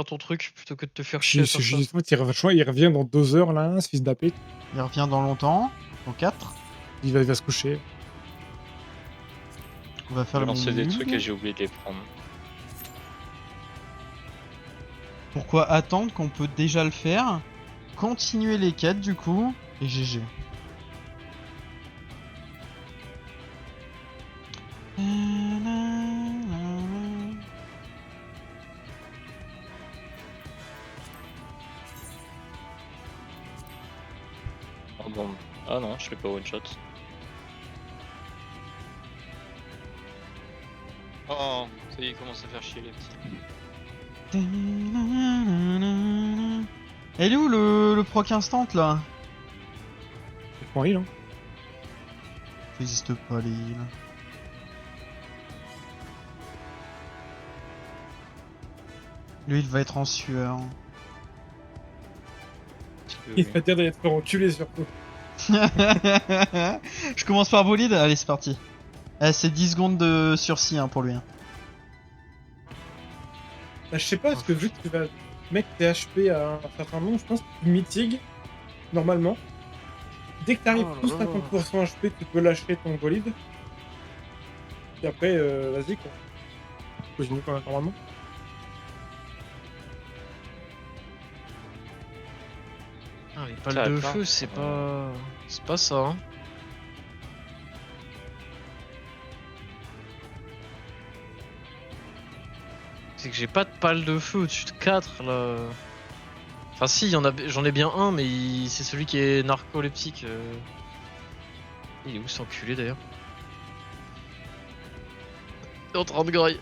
ton truc plutôt que de te faire chier à C'est faire ça. justement, il revient dans 2 heures là, ce fils d'AP. Il revient dans longtemps, dans 4. Il va se coucher. On va faire J'ai le lancé des menu. trucs et j'ai oublié de les prendre. Pourquoi attendre qu'on peut déjà le faire? Continuer les quêtes du coup, et GG. Oh bon. Ah non, je l'ai pas one shot. Oh, ça y est, il commence à faire chier les petits. Elle est où le proc instant là? Il prend heal, hein. Ça existe pas les heals. Lui il va être en sueur. Il va dire d'être enculé surtout. Je commence par bolide, allez c'est parti. Eh, c'est 10 secondes de sursis hein, pour lui. Hein. Bah, je sais pas, parce que vu que tu vas mettre tes HP à un certain nombre, je pense que tu mitigues normalement. Dès que t'arrives Oh tous là là. 50% HP, tu peux lâcher ton bolide. Et après, vas-y quoi. Continue quand même normalement. Ah, les balles Ça de va feu, pas. c'est pas... C'est pas ça, hein. C'est que j'ai pas de balle de feu au-dessus de 4 là. Enfin si, j'en ai bien un, mais c'est celui qui est narcoleptique. Il est où cet enculé d'ailleurs? Il est en train de graille.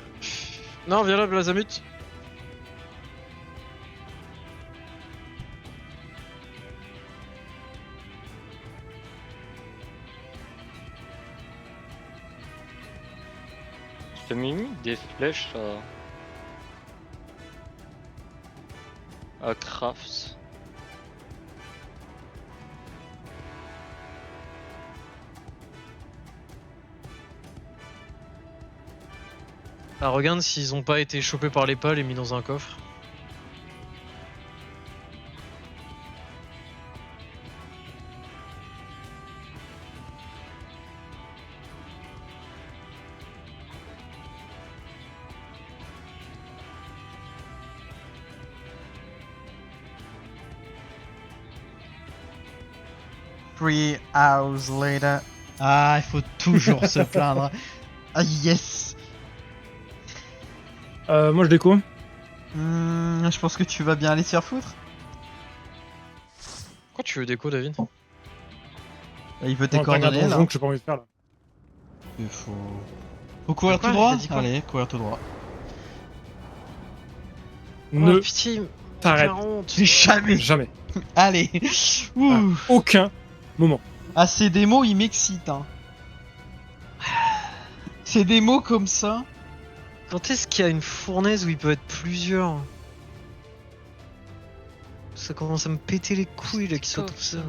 Non, viens là, Blazamut. Je t'ai mis des flèches à Crafts. Ah, regarde s'ils ont pas été chopés par les pales et mis dans un coffre. Three hours later. Ah, il faut toujours se plaindre. Ah yes. Moi je déco. Je pense que tu vas bien aller te faire foutre. Pourquoi tu veux déco, David? Il veut tes Non, t'as un coordonnées là. donjon que j'ai pas envie de faire là. Il faut courir Quoi tout droit. Il a dit quoi Allez, courir tout droit. Ne Oh, pitié, t'arrête faire honte. C'est jamais. jamais. Allez. Ouh. Aucun moment. Ah, ces démos, ils m'excitent. Hein. Ces démos comme ça. Quand est-ce qu'il y a une fournaise où il peut être plusieurs? Ça commence à me péter les couilles là qui sont tout seuls.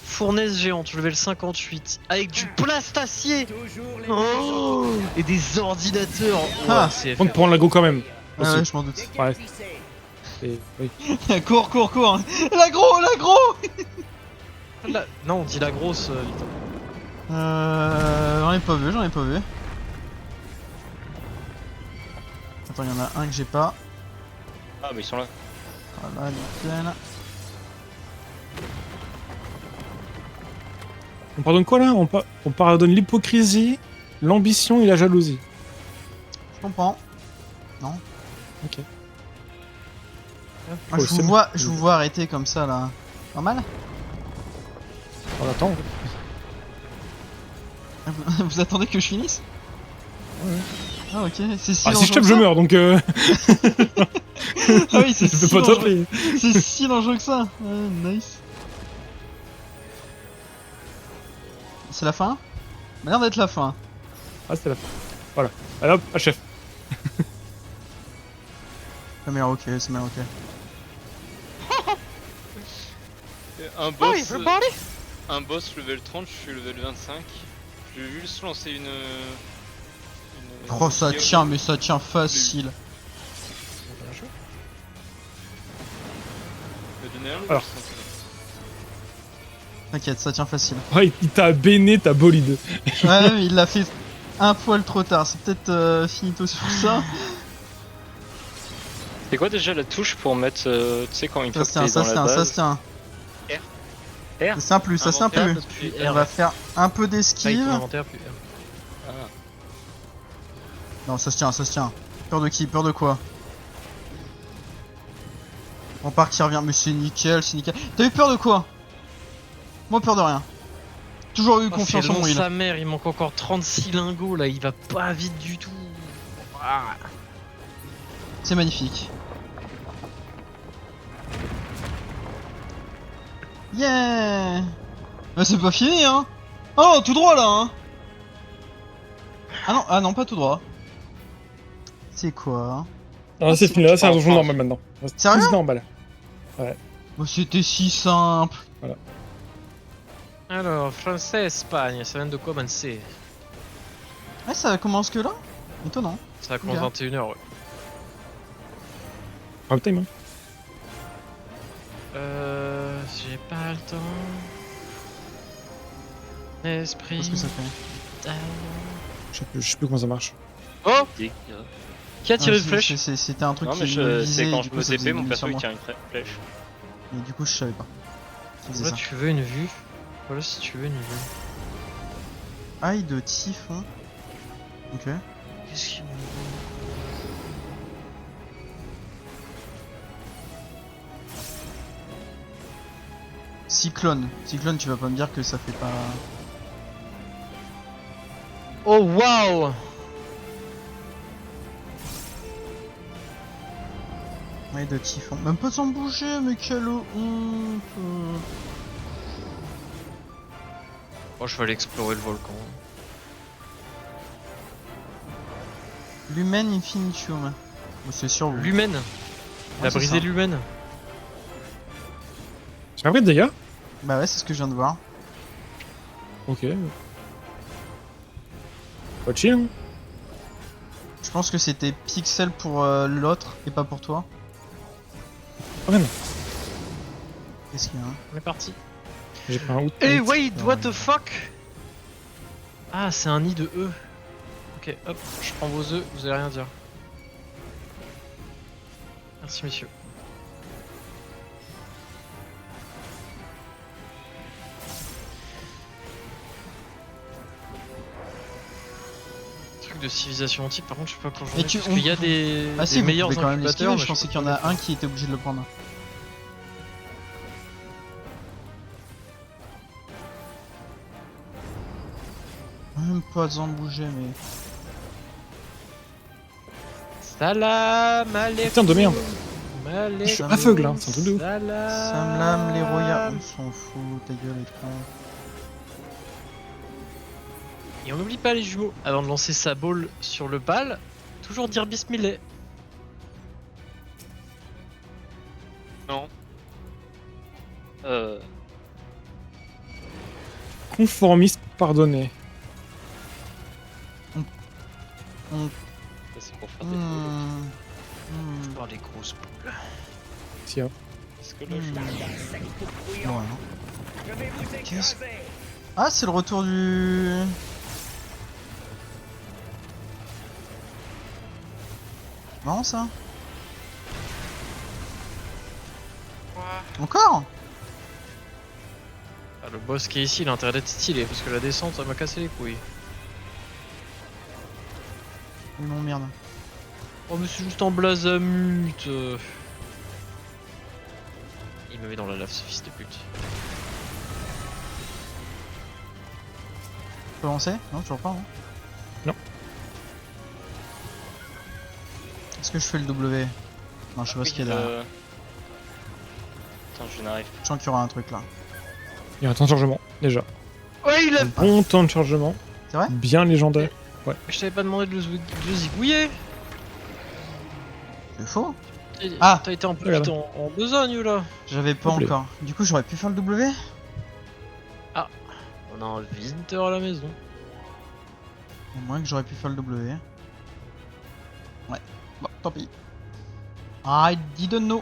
Fournaise géante, level 58, avec du plastacier. Oh, et des ordinateurs. Ah. Ouais, c'est On te prend l'agro quand même. Ah Aussi. ouais, je m'en doute. Ouais. Oui. cours. L'agro. Non, on dit la grosse. J'en ai pas vu. Attends, il y en a un que j'ai pas. Ah, mais ils sont là. Voilà, nickel. On pardonne quoi là on pardonne l'hypocrisie, l'ambition et la jalousie. Je comprends. Non. Ok. Ah, je vous vois arrêter comme ça là. Normal. On attend. Vous attendez que je finisse? Ouais. Ah ok, c'est si Ah si je dangereux tape que je ça. meurs donc Ah oui, c'est je si peux pas dangereux. taper. C'est si dangereux que ça. Nice. C'est la fin? Ça a l'air d'être la fin. Ah c'est la fin. Voilà. Allez hop, achève. C'est meilleur ok, c'est meilleur ok. Un boss. Un boss level 30, je suis level 25. Je vais juste lancer une Oh ça tient, mais ça tient facile. Donnez un Alors. T'inquiète, ça tient facile. Ouais, il t'a béné ta bolide. Ouais, mais il l'a fait un poil trop tard. C'est peut-être finito sur ça. C'est quoi déjà la touche pour mettre, tu sais, quand une Ça fois se tient, que t'es ça dans se la tient, ça se base. tient. R. Ça se tient plus, ça se tient Inventaire, plus. puis On R. va faire un peu Taille ton d'esquive. inventaire, puis R. Ah. Non, ça se tient, ça se tient. Peur de qui? Peur de quoi? On part qui revient, mais c'est nickel, c'est nickel. T'as eu peur de quoi? Moi, peur de rien. Toujours eu Oh, confiance c'est en long, mon heal. sa mère, il manque encore 36 lingots là, il va pas vite du tout. Ah. C'est magnifique. Yeah! Mais c'est pas fini, hein? Oh, tout droit là, hein? Ah non, pas tout droit. C'est quoi? Ah, c'est fini, là, c'est un donjon Enfin. normal maintenant. C'est Sérieux plus normal. Oh, c'était si simple. Alors, français, Espagne, ça vient de commencer. Ouais, ça commence que là? Étonnant. Ça commence Ok. 21h, ouais. Prime time, hein. J'ai pas le temps. Esprit. Qu'est-ce que ça fait? Je sais plus comment ça marche. Oh! Qui Qui a tiré Ah, une flèche? C'était un truc Non, mais qui me visait, c'est quand et je du me coup, ça faisait TP, mon une perso il sur tire moi. une flèche. Et du coup, je savais pas. qu'il faisait Là, ça. tu veux une vue. Voilà, si tu veux une vue. Aïe de typhon. Ok. Qu'est-ce qu'il me Cyclone. Cyclone, tu vas pas me dire que ça fait pas. Oh, waouh! Aïe de typhon. Même pas sans bouger, mais quelle honte. Oh, je vais aller explorer le volcan. Lumen Infinitium. Oh, c'est sûr. vous. L'humaine! Il Ouais, a c'est brisé ça. l'humaine! J'ai pas pris de dégâts? Bah ouais, c'est ce que je viens de voir. Ok. Pas de chien. Je pense que c'était pixel pour l'autre et pas pour toi. Ouais, non. Qu'est-ce qu'il y a hein? On est parti. J'ai pris un out. Hey, wait, what the fuck? Ah, c'est un nid de œufs. Ok, hop, je prends vos œufs, vous allez rien dire. Merci, messieurs. Truc de civilisation antique, par contre, je sais pas quand j'en ai. Et tu- Parce qu'il y a des, Ah des si, vous meilleurs pouvez quand même l'esquiver, incubateurs. mais je pensais qu'il y en a un qui était obligé de le prendre. Même pas en bouger, mais... Salam alaikum. Putain de merde. Malaikum. Je suis aveugle, hein, c'est un truc de ouf. Salam. Samlam, les royaumes, on s'en fout, ta gueule écran. Et on n'oublie pas les jumeaux. Avant de lancer sa balle sur le pal, toujours dire bismillah. Non. Conformiste pardonné. Ça, c'est pour faire des trucs. Par les grosses boules. Si, hein. Est-ce que là je... Ouais. Qu'est-ce- Ah, c'est le retour du... Marrant ça. Encore? Ah, le boss qui est ici, il a intérêt d'être stylé parce que la descente ça m'a cassé les couilles. Il m'emmerde. Oh, mais c'est juste en blasamute. Il me met dans la lave ce fils de pute. Tu peux avancer? Non, toujours pas. Hein. Non. Est-ce que je fais le W? Non, je sais pas ce qu'il y a derrière. Attends, je n'arrive Je sens qu'il y aura un truc là. Il y a un temps de chargement, déjà. Ouais, il a. Bon temps de chargement. C'est vrai? Bien légendaire. Je t'avais pas demandé de le zigouiller. C'est faux. Ah, Ah. t'as été en, Regarde. en besogne là. J'avais pas Complet. encore. Du coup, j'aurais pu faire le W? On a un visiteur à la maison. Au moins que j'aurais pu faire le W. Ouais. Bon, tant pis. I didn't know.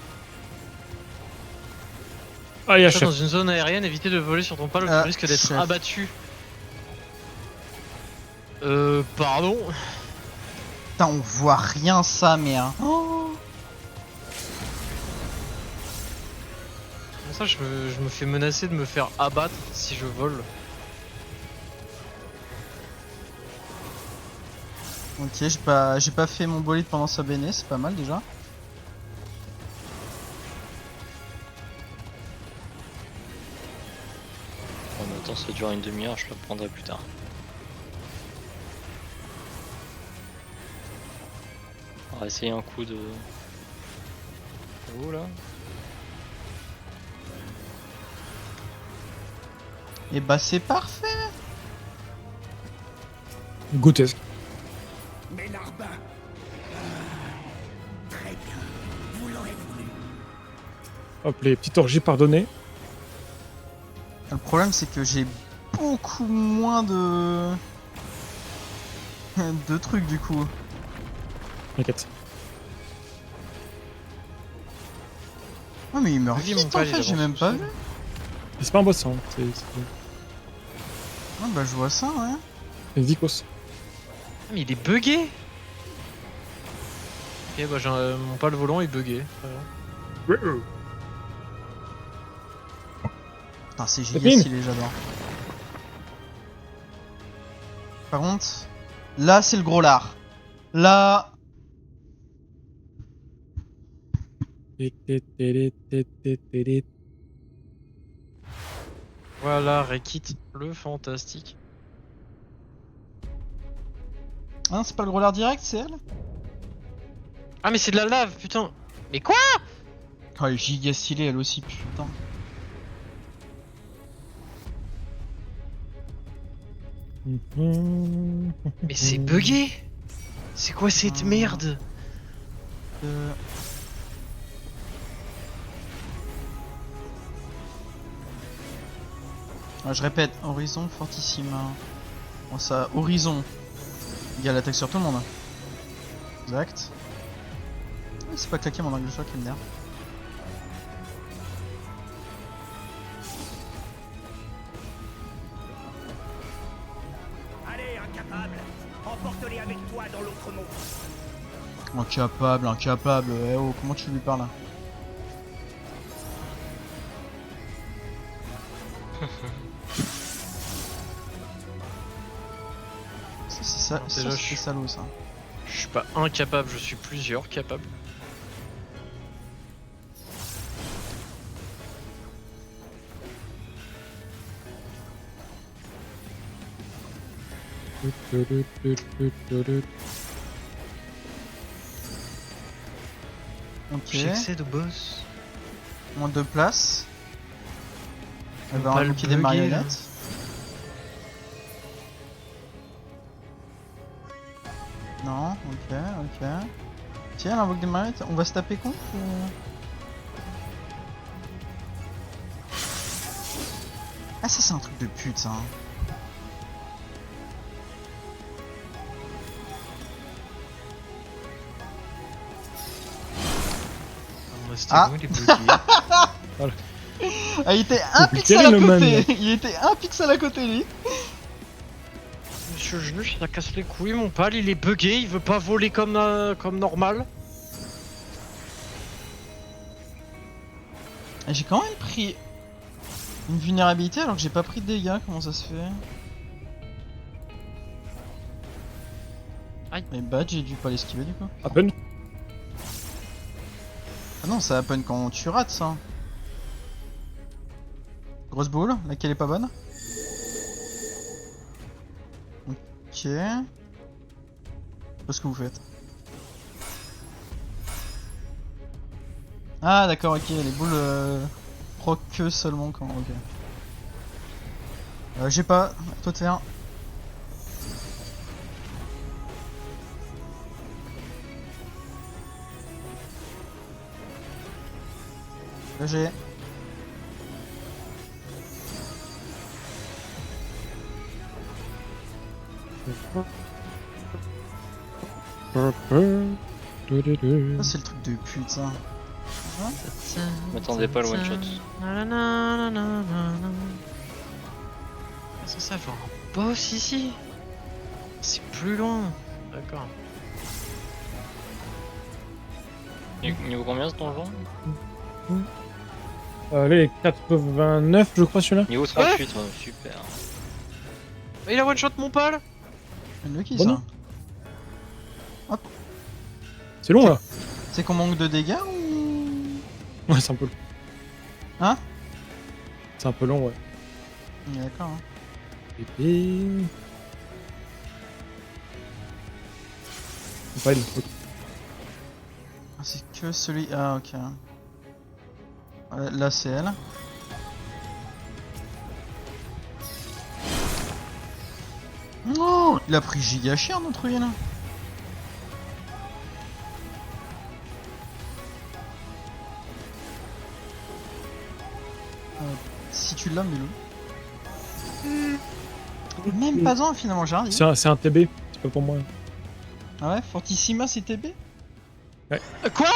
Ah, il y a Ça, chef. dans une zone aérienne, évitez de voler sur ton pal, tu risques d'être chef. abattu. Pardon. Putain, on voit rien ça, mais hein. Oh. Comment ça, je me fais menacer de me faire abattre si je vole. Ok, j'ai pas fait mon bolide pendant sa béné, c'est pas mal déjà. En même temps, ça dure une demi-heure, je le prendrai plus tard. On va essayer un coup de... Oh là. Et bah c'est parfait. Grotesque. Mais Narbin. Très bien. Vous l'aurez voulu. Hop, les petites orgies pardonnées. Le problème c'est que j'ai beaucoup moins de... de trucs du coup. T'inquiète. Ouais mais il meurt Vas-y, vite mon en pal, il fait, j'ai avance même tout pas seul. vu. Et c'est pas un boss, hein. C'est Ouais bah je vois ça ouais. une Vicos. Ah, mais il est bugué. Ok, bah mon pal volant est bugué. Très bien. Putain c'est Tapine. giga stylé, j'adore. Par contre, là c'est le gros lard. Là... Voilà, Rekit, le fantastique. Ah non c'est pas le gros lard direct, c'est elle. Ah, mais c'est de la lave, putain. Mais quoi? Oh elle est giga stylée elle aussi, putain. Mais c'est bugué. C'est quoi cette merde? Ah, je répète, horizon fortissime. Bon ça, horizon égale attaque sur tout le monde. Exact. Ah, c'est pas claqué mon angle de choc qui me nerve. Allez, incapable. Emporte-les avec toi dans l'autre monde. Incapable, incapable. Eh oh, comment tu lui parles là? Ça, c'est ça, Non, ça déjà, c'est salaud ça. Je suis pas incapable, je suis plusieurs capables. Ok, J'accède au boss. moins de place. On Elle va va le invoquer des bugger, marionnettes. Non, ok, ok. Tiens, elle invoque des marionnettes, on va se taper contre ou... Ah ça c'est un truc de pute ça. Hein. Ah, bon, il est bugué. Ah, il était un Compliqué, pixel à le man. côté. Il était un pixel à côté lui. Monsieur juge, ça casse les couilles, mon pal, il est bugué, il veut pas voler comme normal. Et j'ai quand même pris une vulnérabilité alors que j'ai pas pris de dégâts, comment ça se fait? Aïe. Mais bad, j'ai dû pas l'esquiver du coup. À peine. Ah non, ça happen quand tu rates ça. Grosse boule, laquelle est pas bonne. Ok. Je sais pas ce que vous faites. Ah d'accord, ok, les boules proc que seulement quand... Ok. J'ai pas, à toi de faire. Là j'ai. Ça c'est le truc de pute ça. M'attendais pas le one shot. C'est ça, genre un boss ici. C'est plus loin. D'accord. Niveau combien ce donjon? Là, il est 89, je crois, celui-là. Niveau 38, ouais, super. Il a one shot mon pal. Le qui Bon, ça? non. C'est long, là. C'est qu'on manque de dégâts ou... Ouais, c'est un peu long. Hein? C'est un peu long, ouais. D'accord. Hein. Pépé. Pas une faute. Ah, c'est que celui... Ah, ok. Là, c'est elle. Oh, il a pris giga cher notre ruine. Si tu l'as, mets-le. Même pas un finalement, j'arrive. C'est un TB, c'est pas pour moi. Ah ouais, Fortissima c'est TB? Quoi?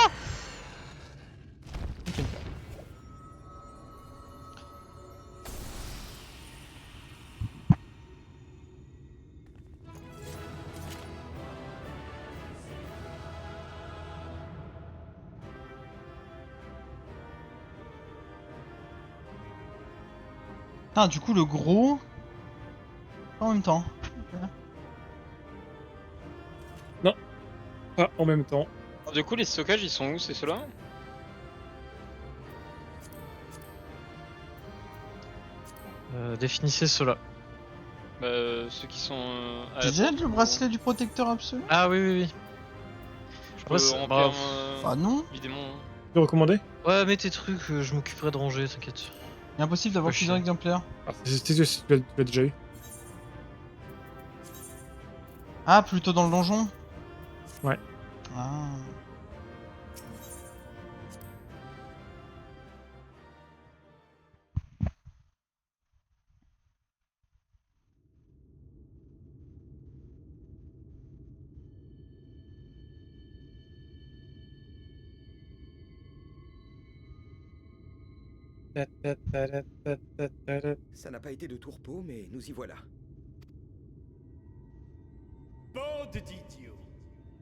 Ah, du coup, le gros. En même temps. Pas en même temps. Du coup, les stockages ils sont où? C'est ceux-là? Définissez cela. Bah, ceux qui sont. À J'ai la déjà le bracelet du protecteur absolu? Ah oui, oui, oui. Je Ouais, peux c'est- remplir bah, Ah non. évidemment. Tu recommandé? Ouais, mets tes trucs, je m'occuperai de ranger, t'inquiète. Il est impossible d'avoir Pas plusieurs chier. exemplaires. Ah, tu l'as déjà eu. Ah, plutôt dans le donjon? Ouais. Ah. Ça n'a pas été de tourpeau, mais nous y voilà. Bande d'idiots.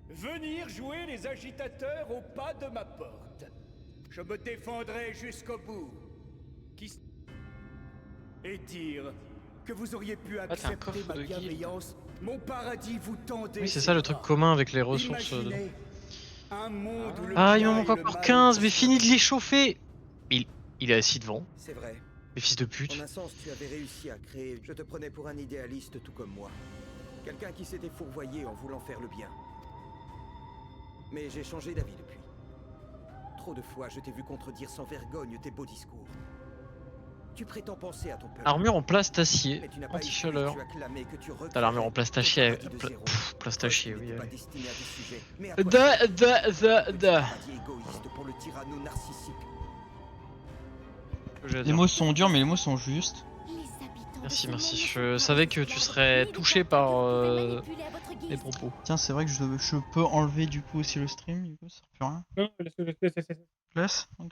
Venir jouer les agitateurs au pas de ma porte. Je me défendrai jusqu'au bout. Et dire que vous auriez pu t'as un accepter coffre ma de guilde. bienveillance. Mon paradis vous tendait. Oui, c'est ses ça le truc bras. commun avec les ressources. Imaginez un monde où le Ah, il bien m'en manque et le encore mal 15, mais étaient fini de les chauffer. Il est assis devant, C'est vrai. les fils de pute. En un sens, tu avais réussi à créer. Je te prenais pour un idéaliste tout comme moi. Quelqu'un qui s'était fourvoyé en voulant faire le bien. Mais j'ai changé d'avis depuis. Trop de fois, je t'ai vu contredire sans vergogne tes beaux discours. Tu prétends penser à ton peuple. Armure en plastacier, Mais tu n'as pas anti-chaleur. écouté, tu as clamé que tu T'as l'armure en plastacier, recréerais ton paradis de zéro. plastacier, oui. Tu n'étais pas allez. destiné à des sujets, mais à toi Da, seul. da, da, Petit da. paradis égoïste pour le tyranno narcissique. J'ai à Les dire. mots sont durs, mais les mots sont justes. Merci, merci. Je savais que tu serais touché par les propos. Tiens, c'est vrai que je peux enlever du coup aussi le stream, du coup, ça sert plus à rien. Non, laisse. Je laisse? Ok.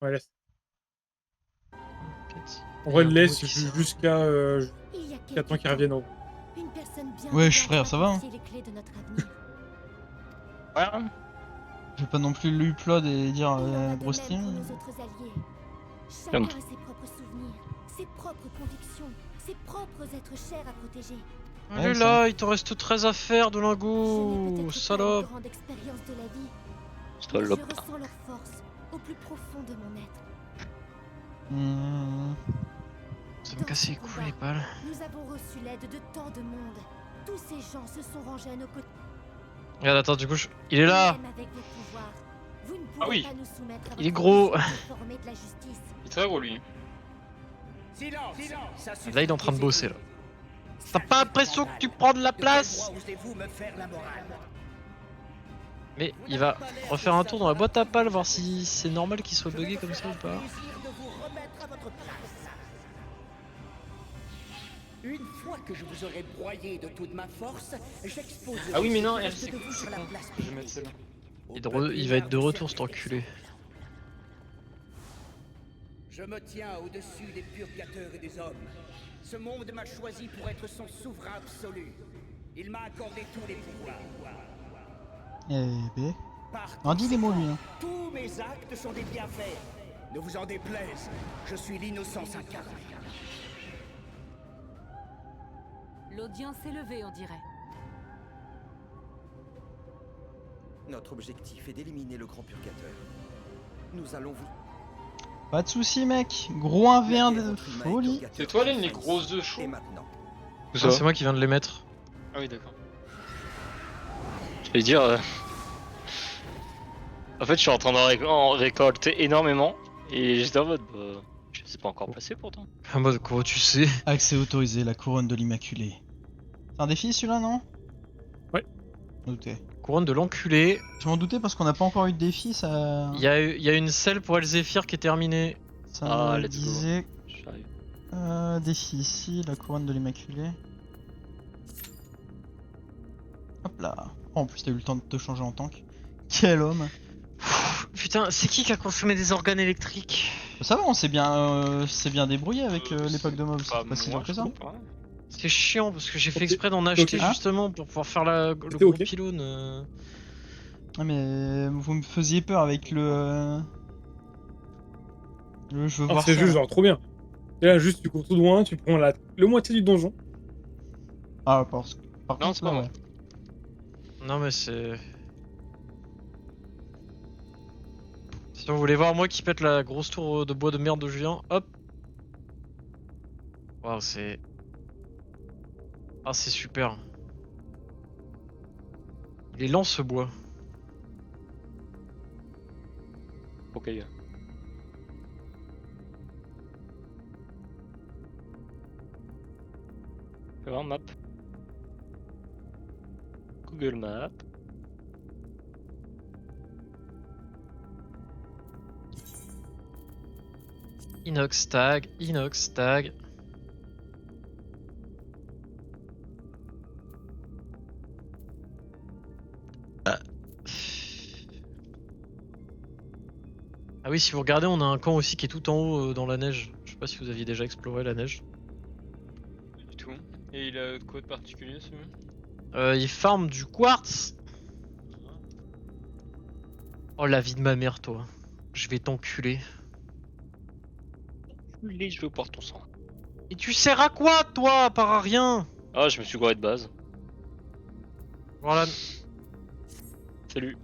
Ouais, laisse. En vrai, laisse jusqu'à temps qu'ils reviennent. Ouais, frère, ça va, hein. Ouais. Je vais pas non plus l'upload et dire gros stream. Comme Chacun a ses propres souvenirs, ses propres convictions, ses propres êtres chers à protéger. Allez là, il te reste 13 à faire de lingots, Je n'ai peut-être pas salope. une grande expérience de la vie, mais je Salope. ressens leur force au plus profond de mon être. Ça me casse les couilles les balles. Nous avons reçu l'aide de tant de monde. Tous ces gens se sont rangés à nos côtés. Regarde, attends, du coup, il est là. Même avec vos pouvoirs, vous ne Ah pouvez oui. pas nous soumettre à Il est votre gros. ambition déformée de la justice. Il est très gros lui. Silence. Ça suffit. Là, il est en train de bosser là. T'as pas l'impression que tu prends de la De quel place? droit osez-vous me faire la morale? Mais il va refaire un tour dans la boîte à pales, voir si c'est normal qu'il soit bugué comme ça ou pas. Plaisir de vous remettre à votre place. Une fois que je vous aurai broyé de toute ma force, j'exposerai. Ah oui, mais non, ce qui elle reste c'est de vous sur la con. place Je vais mettre publique. celle-là. Il va être de retour cet enculé. Je me tiens au-dessus des purgateurs et des hommes. Ce monde m'a choisi pour être son souverain absolu. Il m'a accordé tous les pouvoirs. Eh ben. Par On dit des mots lui. Hein. tous mes actes sont des bienfaits. Ne vous en déplaise, je suis l'innocence incarnée. L'audience est levée, on dirait. Notre objectif est d'éliminer le grand purgateur. Nous allons vous... Pas de soucis mec. Gros 1v1 de Votre humain et folie. purgateur C'est toi, Len, les sont grosses ici œufs chauds et maintenant. Où Ah, c'est moi qui viens de les mettre. Ah oui, d'accord. Je vais dire. En fait, je suis en train en récolter énormément. Et j'étais en mode. Bah, je sais pas encore passé pourtant. En mode, comment tu sais? Accès autorisé, la couronne de l'Immaculée. C'est un défi celui-là, non? Ouais. Je m'en doutais. Couronne de l'enculé. Je m'en doutais parce qu'on n'a pas encore eu de défi, ça. Il y a une selle pour Elzéphir qui est terminée. Ça Ah, me let's go. disait. J'arrive. Défi ici, la couronne de l'Immaculée. Hop là. Oh, en plus, t'as eu le temps de te changer en tank. Quel homme! Putain, c'est qui a consommé des organes électriques? Ça va, on s'est bien débrouillé avec l'époque de mob, c'est pas si dur que ça. C'est chiant parce que j'ai fait Ok. exprès d'en acheter Ok. justement pour pouvoir faire le C'était gros ok. pylône. Ouais, mais vous me faisiez peur avec le je veux Ah, voir c'est ça. juste genre trop bien. Et là, juste, tu cours tout loin, tu prends le moitié du donjon. Ah, par Non, contre, c'est pas là, moi. ouais. Non mais c'est... Si vous voulez voir moi qui pète la grosse tour de bois de merde de Julien, hop. Waouh, c'est... Ah, c'est super. Il est lent ce bois. Ok, gars. Fais voir map. Google Maps. Inox tag, inox tag. Ah oui, si vous regardez, on a un camp aussi qui est tout en haut dans la neige. Je sais pas si vous aviez déjà exploré la neige. Pas du tout. Et il a quoi de particulier celui-là? Il farm du quartz. Oh la vie de ma mère, toi. Je vais t'enculer. Je veux boire ton sang. Et tu sers à quoi, toi, à part à rien? Ah, je me suis gouré de base. Voilà. Salut.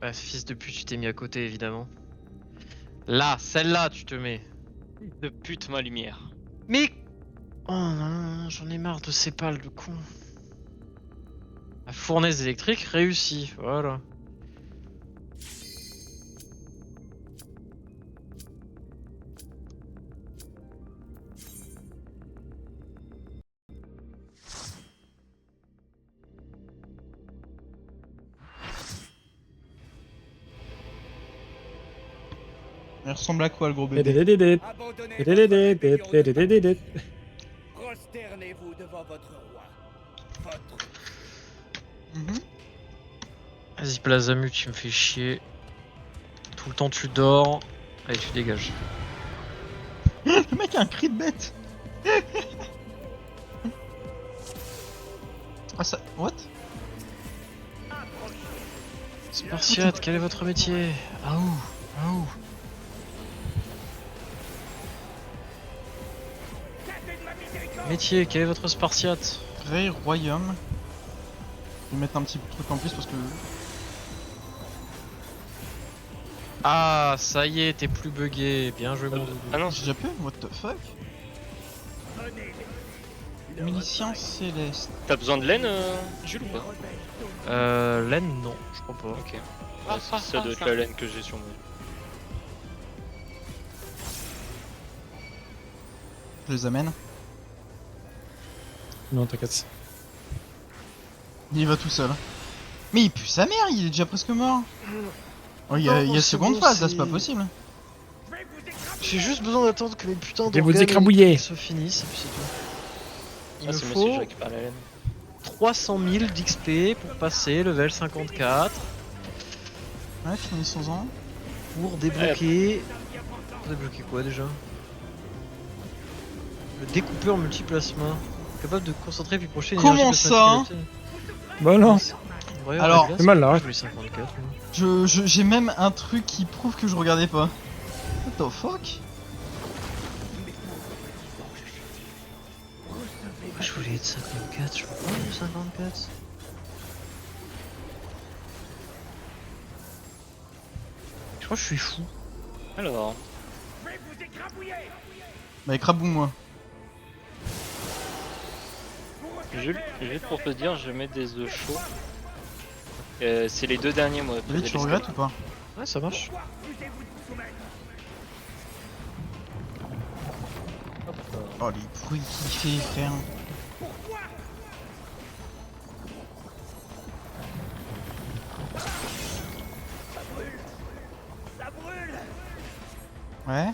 Bah, fils de pute, tu t'es mis à côté, évidemment. Là, celle-là, tu te mets. De pute ma lumière. Mais... Oh non, j'en ai marre de ces pales de con. La fournaise électrique réussie, voilà. Il ressemble à quoi le gros bébé? Dédédédé. Abandonnez Dédédédé. votre rébellion. Dédédédé. Prosternez-vous devant votre roi. Votre... Mhm. Vas-y, Plazamu, tu me fais chier. Tout le temps tu dors. Allez, tu dégages. Le mec a un cri de bête. Ah ça... What? Spartiate, quel est votre métier? Ah où? Ah où? Métier, quel est votre Spartiate? Grey Royaume. Je vais mettre un petit truc en plus parce que... Ah, ça y est, t'es plus bugué. Bien joué, mon doudou. Ah non, J'ai déjà pu? What the fuck? Milicien céleste. t'as besoin de laine, Jules, ou pas? Laine, non, je crois pas. Ok. Ouais, ça doit être la laine que j'ai sur moi. Je les amène. Non, t'inquiète. Il y va tout seul. Mais il pue sa mère, il est déjà presque mort. Oh, il y a Non, c'est seconde bon, phase là, c'est pas possible. J'ai juste besoin d'attendre que les putains Je vais vous d'organes écrabouiller. se finissent et puis c'est tout. Il me c'est moi aussi, je faut récupère la laine. 300 000 d'XP pour passer level 54 Ouais, finissons-en. pour débloquer... Pour débloquer quoi déjà? Le découpeur multiplasma. Capable de concentrer puis projeter une Comment énergie ça, plasmatique adaptée. Bah non. Ouais, Alors, ouais, c'est mal, là, je ouais. voulais 54. moi. J'ai même un truc qui prouve que je regardais pas. What the fuck? Je voulais être 54, je peux pas être 54. Je crois que je suis fou. Alors, Bah écrabou moi. juste pour te dire, je mets des œufs chauds. C'est les 2 derniers, moi. David, tu regrettes ou pas? Ouais, ça marche. Oh les bruits qu'il fait, frère. Ouais.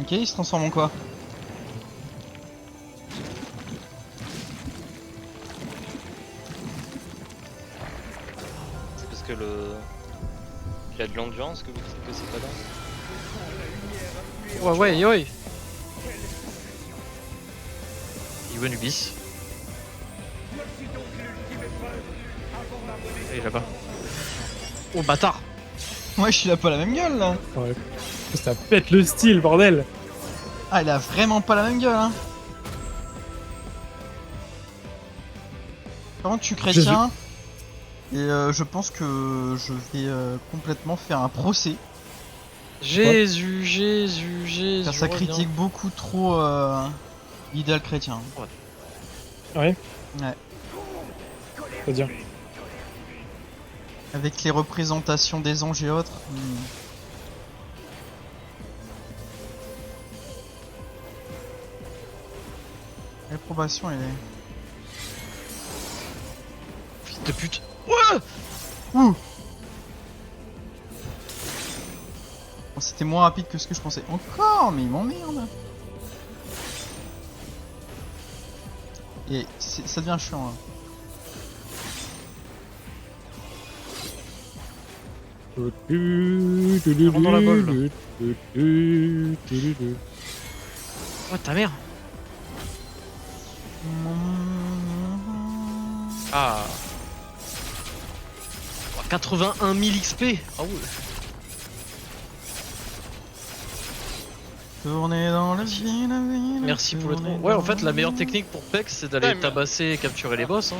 Ok, il se transforme en quoi? C'est parce que il y a de l'endurance que c'est pas là. Ouais, ouais, ouais. Il est Anubis. Il est là-bas. Oh bâtard! Ouais, je suis là pas la même gueule là. Ouais. Ça pète le style, bordel. Ah, il a vraiment pas la même gueule, hein. Par contre, je suis chrétien. Et je pense que je vais complètement faire un procès. Jésus, Jésus, Jésus. Car ça reviens. critique beaucoup trop l'idéal chrétien. Ouais. Ouais. C'est-à-dire. Avec les représentations des anges et autres. L'approbation, elle est... Fils de pute. Ouais! Ouh. Bon, c'était moins rapide que ce que je pensais. Encore, mais il m'emmerde. Et ça devient chiant là. Rentre dans la bolle. Oh ta mère! Ah! 81 000 XP! Ah ouais! Tourner dans la ville. Merci pour le tronc. Ouais, en fait, la meilleure technique pour Pex, c'est d'aller tabasser et capturer les boss. Hein.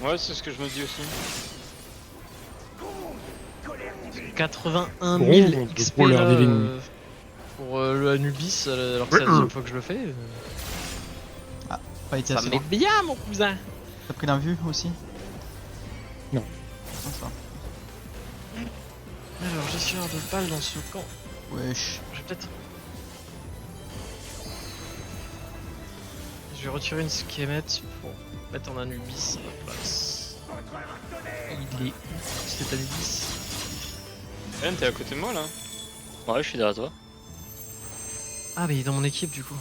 Ouais, c'est ce que je me dis aussi. 81 Bon, 000 bon, XP pour là, leur divine. pour le Anubis, alors que c'est la deuxième fois que je le fais. Pas été Ça assez met loin. bien, mon cousin! T'as pris la vue aussi? Non. Ah, ça. Alors, gestionnaire de balles dans ce camp. Wesh. Je vais peut-être. Je vais retirer une schémette pour mettre en Anubis à la place. Il est où cet Anubis? Hélène, t'es à côté de moi là? Ouais, je suis derrière toi. Ah, mais il est dans mon équipe du coup.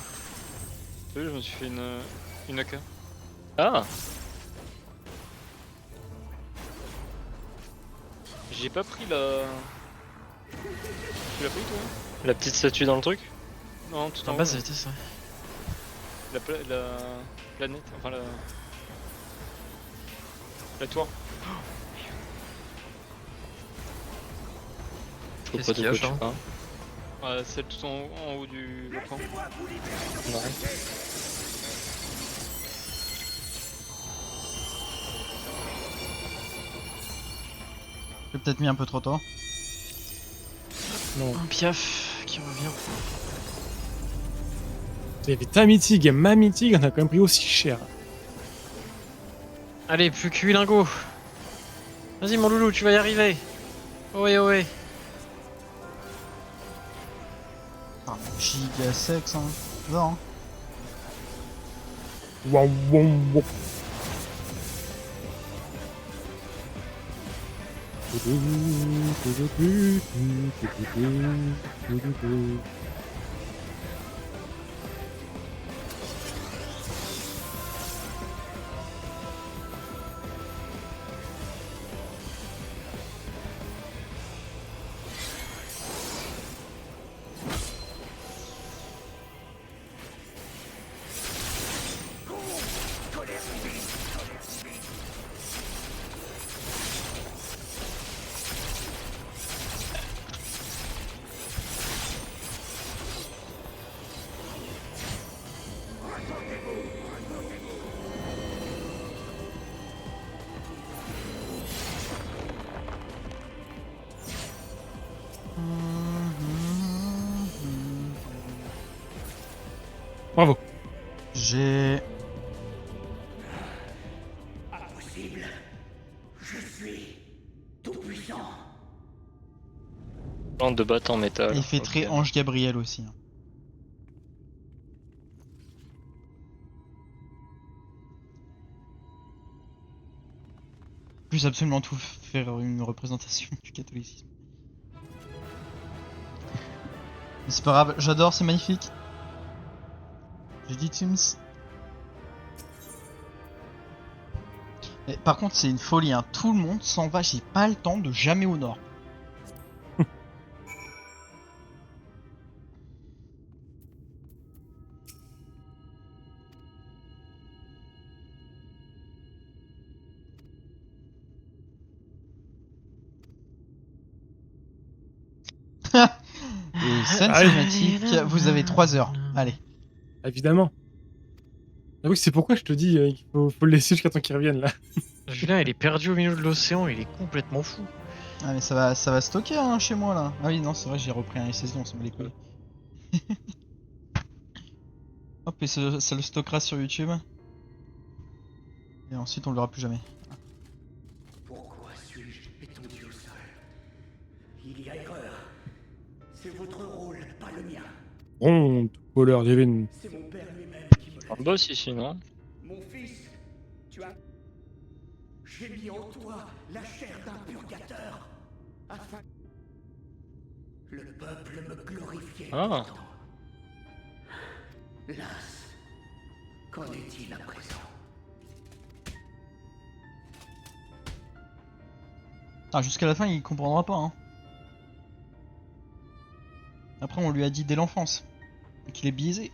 Oui, je me suis fait une AK. Ah! J'ai pas pris la... Tu l'as pris toi? La petite statue dans le truc? Non, tout en En haut. bas, là. c'était ça. La planète, enfin la tour. Je vois Qu'est-ce pas qu'il de y a, quoi tu Charles? parles. Celle tout en haut du volcan. Non. J'ai peut-être mis un peu trop tôt. Non. Un piaf qui revient. Il y avait ta mythique et ma mythique, on a quand même pris aussi cher. Allez, plus que 8 lingots. Vas-y, mon loulou, tu vas y arriver. Ohé, ohé. Ah, giga sexe, hein. Non. Waouh, waouh, waouh. Bravo. J'ai... Impossible. Je suis tout puissant. Bande de batte en métal. Il fait très Ange Gabriel aussi. Hein. Plus absolument tout faire une représentation du catholicisme. Mais c'est pas grave, j'adore, c'est magnifique. J'ai dit Sims. Et par contre c'est une folie, hein. Tout le monde s'en va, j'ai pas le temps de jamais au nord. Et scène cinématique, vous avez 3 heures. Allez. Évidemment. Ah oui, c'est pourquoi je te dis qu'il faut le laisser jusqu'à temps qu'il revienne là. Julien, il est perdu au milieu de l'océan, il est complètement fou. Ah mais ça va stocker hein, chez moi là. Ah oui non c'est vrai j'ai repris un SSD, on s'en bat les couilles. Hop et ça le stockera sur YouTube. Et ensuite on le verra plus jamais. Pourquoi suis-je étendu au sol? Il y a erreur. C'est votre rôle, pas le mien. Ronde, voleur divine. C'est mon père lui-même qui me l'a Un dit. boss ici, non? Mon fils, tu as... J'ai mis en toi la chair d'un purgateur, afin... Le peuple me glorifiait. Ah. pourtant. Las, qu'en est-il à présent? Ah jusqu'à la fin il comprendra pas hein. Après on lui a dit dès l'enfance qu'il est biaisé.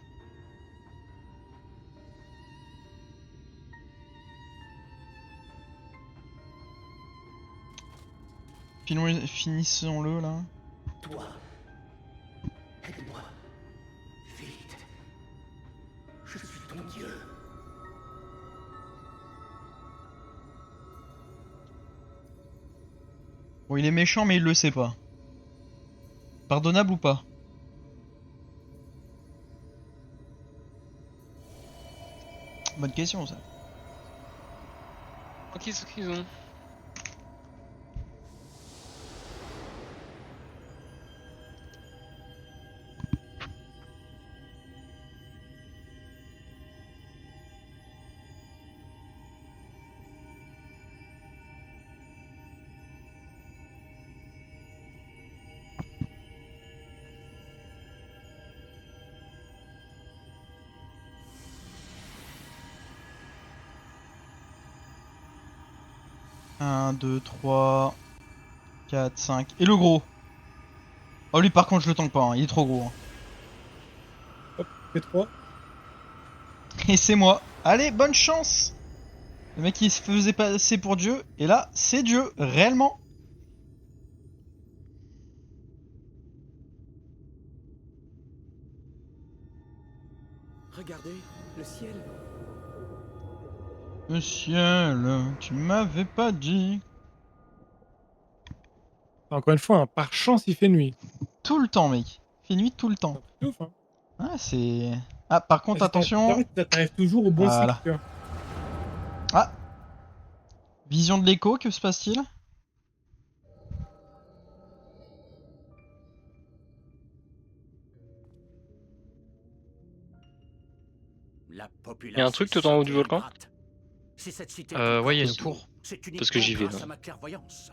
Finissons-le là. Toi, aide-moi. Vite. Je suis ton dieu. Bon il est méchant mais il le sait pas. Pardonnable ou pas? Bonne question ça. Qu'est-ce qu'ils ont? Un, 2, 3, 4, 5. Et le gros. Oh lui par contre je le tank pas, hein. Il est trop gros. Hein. Hop, P3. Et c'est moi. Allez, bonne chance. Le mec il se faisait passer pour Dieu. Et là, c'est Dieu, réellement. Regardez, le ciel. Le ciel, tu m'avais pas dit. Encore une fois, hein, par chance il fait nuit. Tout le temps mec. Il fait nuit tout le temps. C'est ouf, hein. Ah c'est... Ah par contre attention. T'arrives toujours au bon Voilà. cycle, tu vois. Ah. Vision de l'écho, que se passe-t-il? La Il y a un truc tout en haut du volcan? Si cette cité Ouais, il y a une est tour. c'est Parce que j'y vais, grâce là. à ma clairvoyance.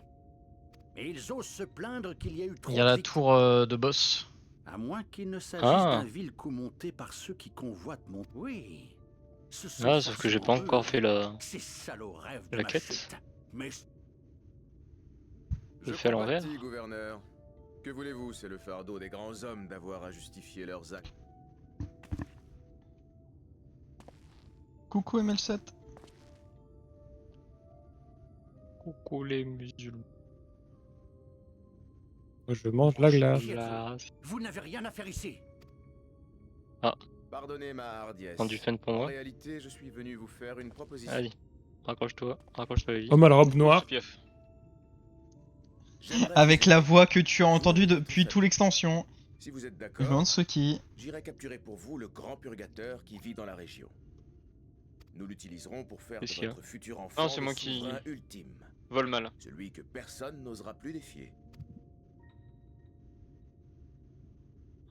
Et ils osent se plaindre qu'il y a eu trop Il y a la de tour de boss. À moins qu'il ne s'agisse d'un vil coup monté par ceux qui convoitent mon... Oui. Ce sont Ah, sauf que j'ai pas forcément encore eux, fait la ces salauds rêves de la ma quête. chute. Mais Je le fais à l'envers. compatis, gouverneur. Que voulez-vous, c'est le fardeau des grands hommes d'avoir à justifier leurs actes. Coucou ML7. Coucou les musulmans. Moi, je mange la glace. vous n'avez rien à faire ici. Pardonnez ma hardiesse. Prends du fun pour En moi. réalité, je suis venu vous faire une proposition. Allez, raccroche-toi, Ellie. Homme à la robe noire. Piaf. J'aimerais Avec vous- la voix que tu as entendue depuis tout l'extension. Si vous êtes Je me d'accord, demande ce qui. j'irai capturer pour vous le grand purgateur qui vit dans la région. Nous l'utiliserons pour faire de Qu'est-ce qu'il y a votre futur enfant Non, c'est le moi qui- souverain ultime. Vole mal. Celui que personne n'osera plus défier.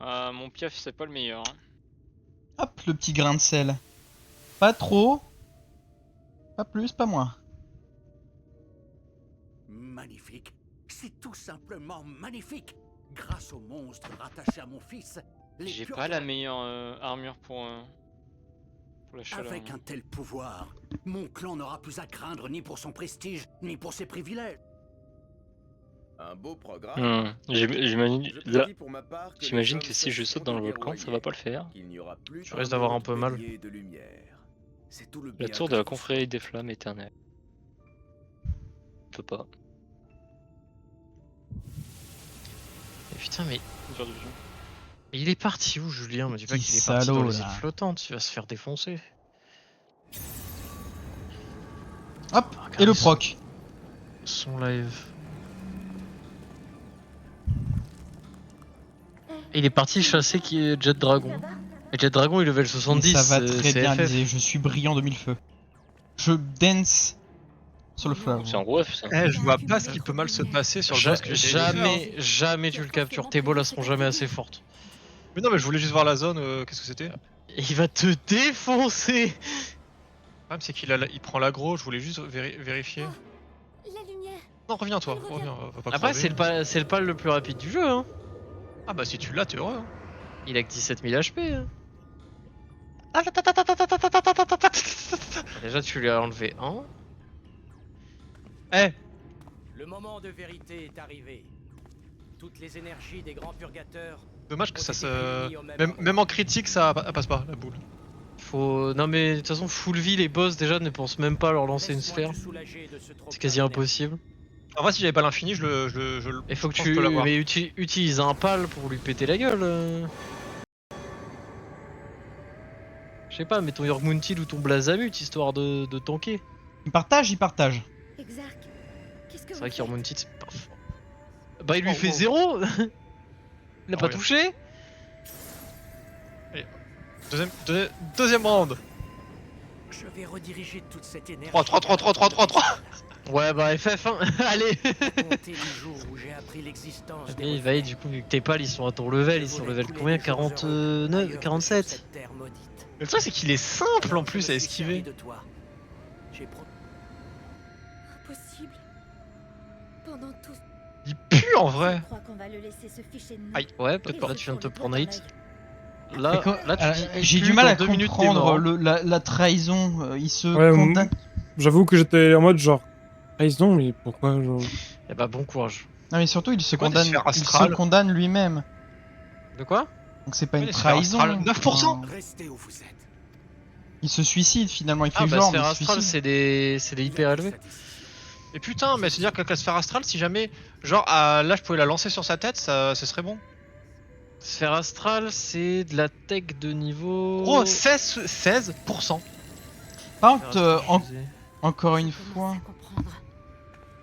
Ah, mon piaf, c'est pas le meilleur. Hein. Hop, le petit grain de sel. Pas trop. Pas plus, pas moins. Magnifique. C'est tout simplement magnifique. Grâce au monstre rattaché à mon fils, les J'ai purs- pas la meilleure armure pour la chaleur. Avec un tel pouvoir, mon clan n'aura plus à craindre ni pour son prestige, ni pour ses privilèges. Un beau programme. J'imagine Je là, prédis pour ma part que j'imagine les que hommes si je cesseront saute dans le de volcan, ça guerroyer, va pas le faire. qu'il n'y aura plus Tu risques d'avoir un peu mal. de lumière. C'est tout le La bien tour que de la je vous confrérie des flammes éternelles. Je peux pas. Et putain, mais Dur de vue. il est parti où, Julien? Me dis pas Petit qu'il est parti dans salaud, les îles là. flottantes, tu vas se faire défoncer. Hop, Regardez et le son- proc. Son live. Et il est parti chasser qui est Jet Dragon. Et Jet Dragon il level Mais 70. ça va très c'est bien, FF. Lisée. Je suis brillant de mille feux. Je dance sur le fleuve. C'est en gros F ça. Eh, je vois pas ce qui peut mal se passer sur le boss que j'ai Jamais tu le captures, tes balles seront jamais assez fortes. Mais non, mais je voulais juste voir la zone, qu'est-ce que c'était? Et il va te défoncer. Le problème, c'est il prend l'aggro, je voulais juste vérifier. La lumière. Non, reviens toi, Elle reviens, va pas Après crever. c'est le pal le plus rapide du jeu hein. Ah bah si tu l'as, t'es heureux. Hein. Il a que 17 000 HP hein. Déjà tu lui as enlevé un. Eh, Le moment de vérité est arrivé. Toutes les énergies des grands purgateurs. dommage que ont ça été se... réunies au Même en critique, ça passe pas, la boule. Faut... Non mais de toute façon full vie les boss déjà ne pensent même pas à leur lancer une Laisse-moi sphère. te soulager de ce trop C'est quasi plein impossible. En vrai, si j'avais pas l'infini, je le... Il faut que je pense tu je peux l'avoir. utilises un pal pour lui péter la gueule. Je sais pas, mets ton Yorkmuntil ou ton Blazamut histoire de tanker. Il partage, il partage. Exarch. Qu'est-ce que C'est vrai vous qu'Yorkmuntil c'est pas fort. Bah il lui Oh, fait oh. 0. Il a pas oui. touché. Deuxième round. Je vais rediriger toute cette énergie. 3. Ouais bah FF hein. Allez. Compter du jour où j'ai appris l'existence des Et reflets. va du coup vu que tes pals ils sont à ton level, ils Je sont voulais level couler combien des jours heureux 49, ailleurs que sur 47. cette terre maudite. Mais le truc, c'est qu'il est simple en Alors, plus je à me suis servi esquiver. de toi. J'ai pro- Impossible. Pendant tout. Il pue en vrai. Je crois qu'on va le laisser se ficher de nous. Aïe. Ouais, Et peut-être là c'est tu viens de te pour le prendre un hit. pareil. Là, Mais là tu dis, j'ai plus du mal dans à 2 minutes, t'es mort, comprendre hein. la trahison. Il se Ouais, condamne. J'avoue que j'étais en mode genre. Trahison, mais pourquoi genre... Eh bah bon courage. Non mais surtout il se quoi, des condamne. sphères Il se astrales condamne lui-même. De quoi? Donc c'est pas Ouais, une les sphères trahison. astrales, 9%. Enfin, Restez où vous êtes. il se suicide finalement. Il fait Ah bah genre. sphère mais il se astrale suicide. c'est des hyper élevés. Et putain, mais c'est-à-dire que la sphère astrale, si jamais, genre, là, je pouvais la lancer sur sa tête, ça, ce serait bon. Sphère astrale c'est de la tech de niveau... Gros, 16%. Par contre, Sphère astrale, encore une Commence fois. à comprendre.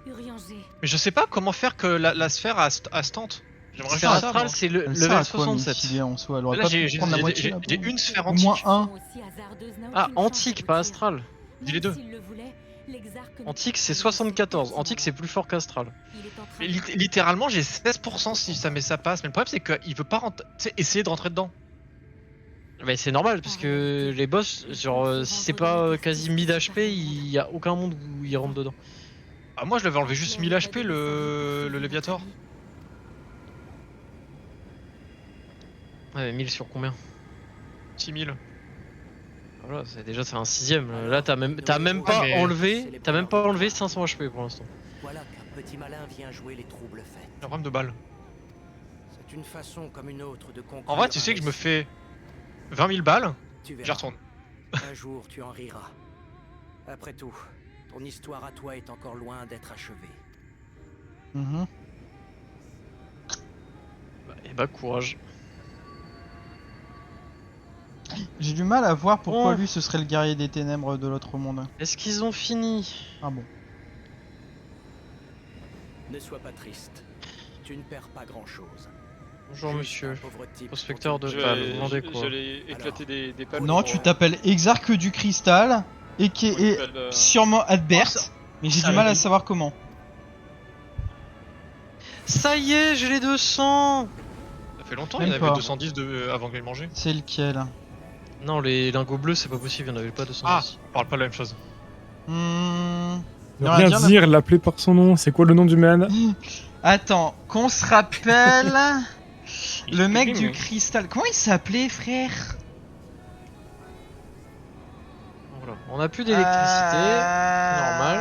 Urianger. Mais je sais pas comment faire que la sphère a ce tente. J'aimerais Sphère faire ça, astrale moi. c'est le Elle sert level à quoi, mais 67. filer en soi, elle aurait Là, pas j'ai pu prendre la moitié. là, j'ai pour- une sphère Au antique. moins un. Aussi hasardeuse n'a Ah, aucune chance antique, de pas vous astral. tuer. Dis les deux. Même s'il le voulait, l'exarque ne Antique peut c'est pas 74. laisser Antique c'est plus fort qu'astral. Il est en train Mais de- littéralement, j'ai 16% si ça passe. Mais le problème, c'est qu'il veut pas essayer de rentrer dedans. Mais c'est normal parce que les boss, genre si c'est pas quasi mid HP, il y a aucun monde où ils rentrent dedans. Ah, moi je l'avais enlevé juste 1000 HP le Léviator. Ouais, 1000 sur combien? 6000. Voilà, déjà c'est un 6ème. Là t'as même pas mais- enlevé, 500 HP pour l'instant. Voilà qu'un petit malin vient jouer les troubles faits. Un problème de balles. C'est une façon comme une autre de conclure. En vrai, tu sais que je me fais 20 000 balles, Tu j'y verras. retourne. Un jour, tu en riras. Après tout, ton histoire à toi est encore loin d'être achevée. Mhm. Et bah courage. J'ai du mal à voir pourquoi Oh. lui ce serait le guerrier des ténèbres de l'autre monde. Est-ce qu'ils ont fini? Ah bon. Ne sois pas triste. Tu ne perds pas grand-chose. Bonjour Juste monsieur. un pauvre type Prospecteur de dont tu- pales, vous demandez quoi? J'allais éclater des pales. Non, tu t'appelles Exarque du Cristal et qui est sûrement Adbert, mais j'ai ça du mal va. à savoir comment. Ça y est, j'ai les 200. Ça fait longtemps, Même il y en avait pas. 210 avant que je les mange. C'est lequel? Non, les lingots bleus c'est pas possible, il y en avait pas 200. Ah, on parle pas de la même chose. Ne Non, rien dire, dire, l'appeler par son nom. C'est quoi le nom du man? Attends, qu'on se rappelle le mec exprime, du oui. cristal. Comment il s'appelait, frère? Voilà. On a plus d'électricité. Normal.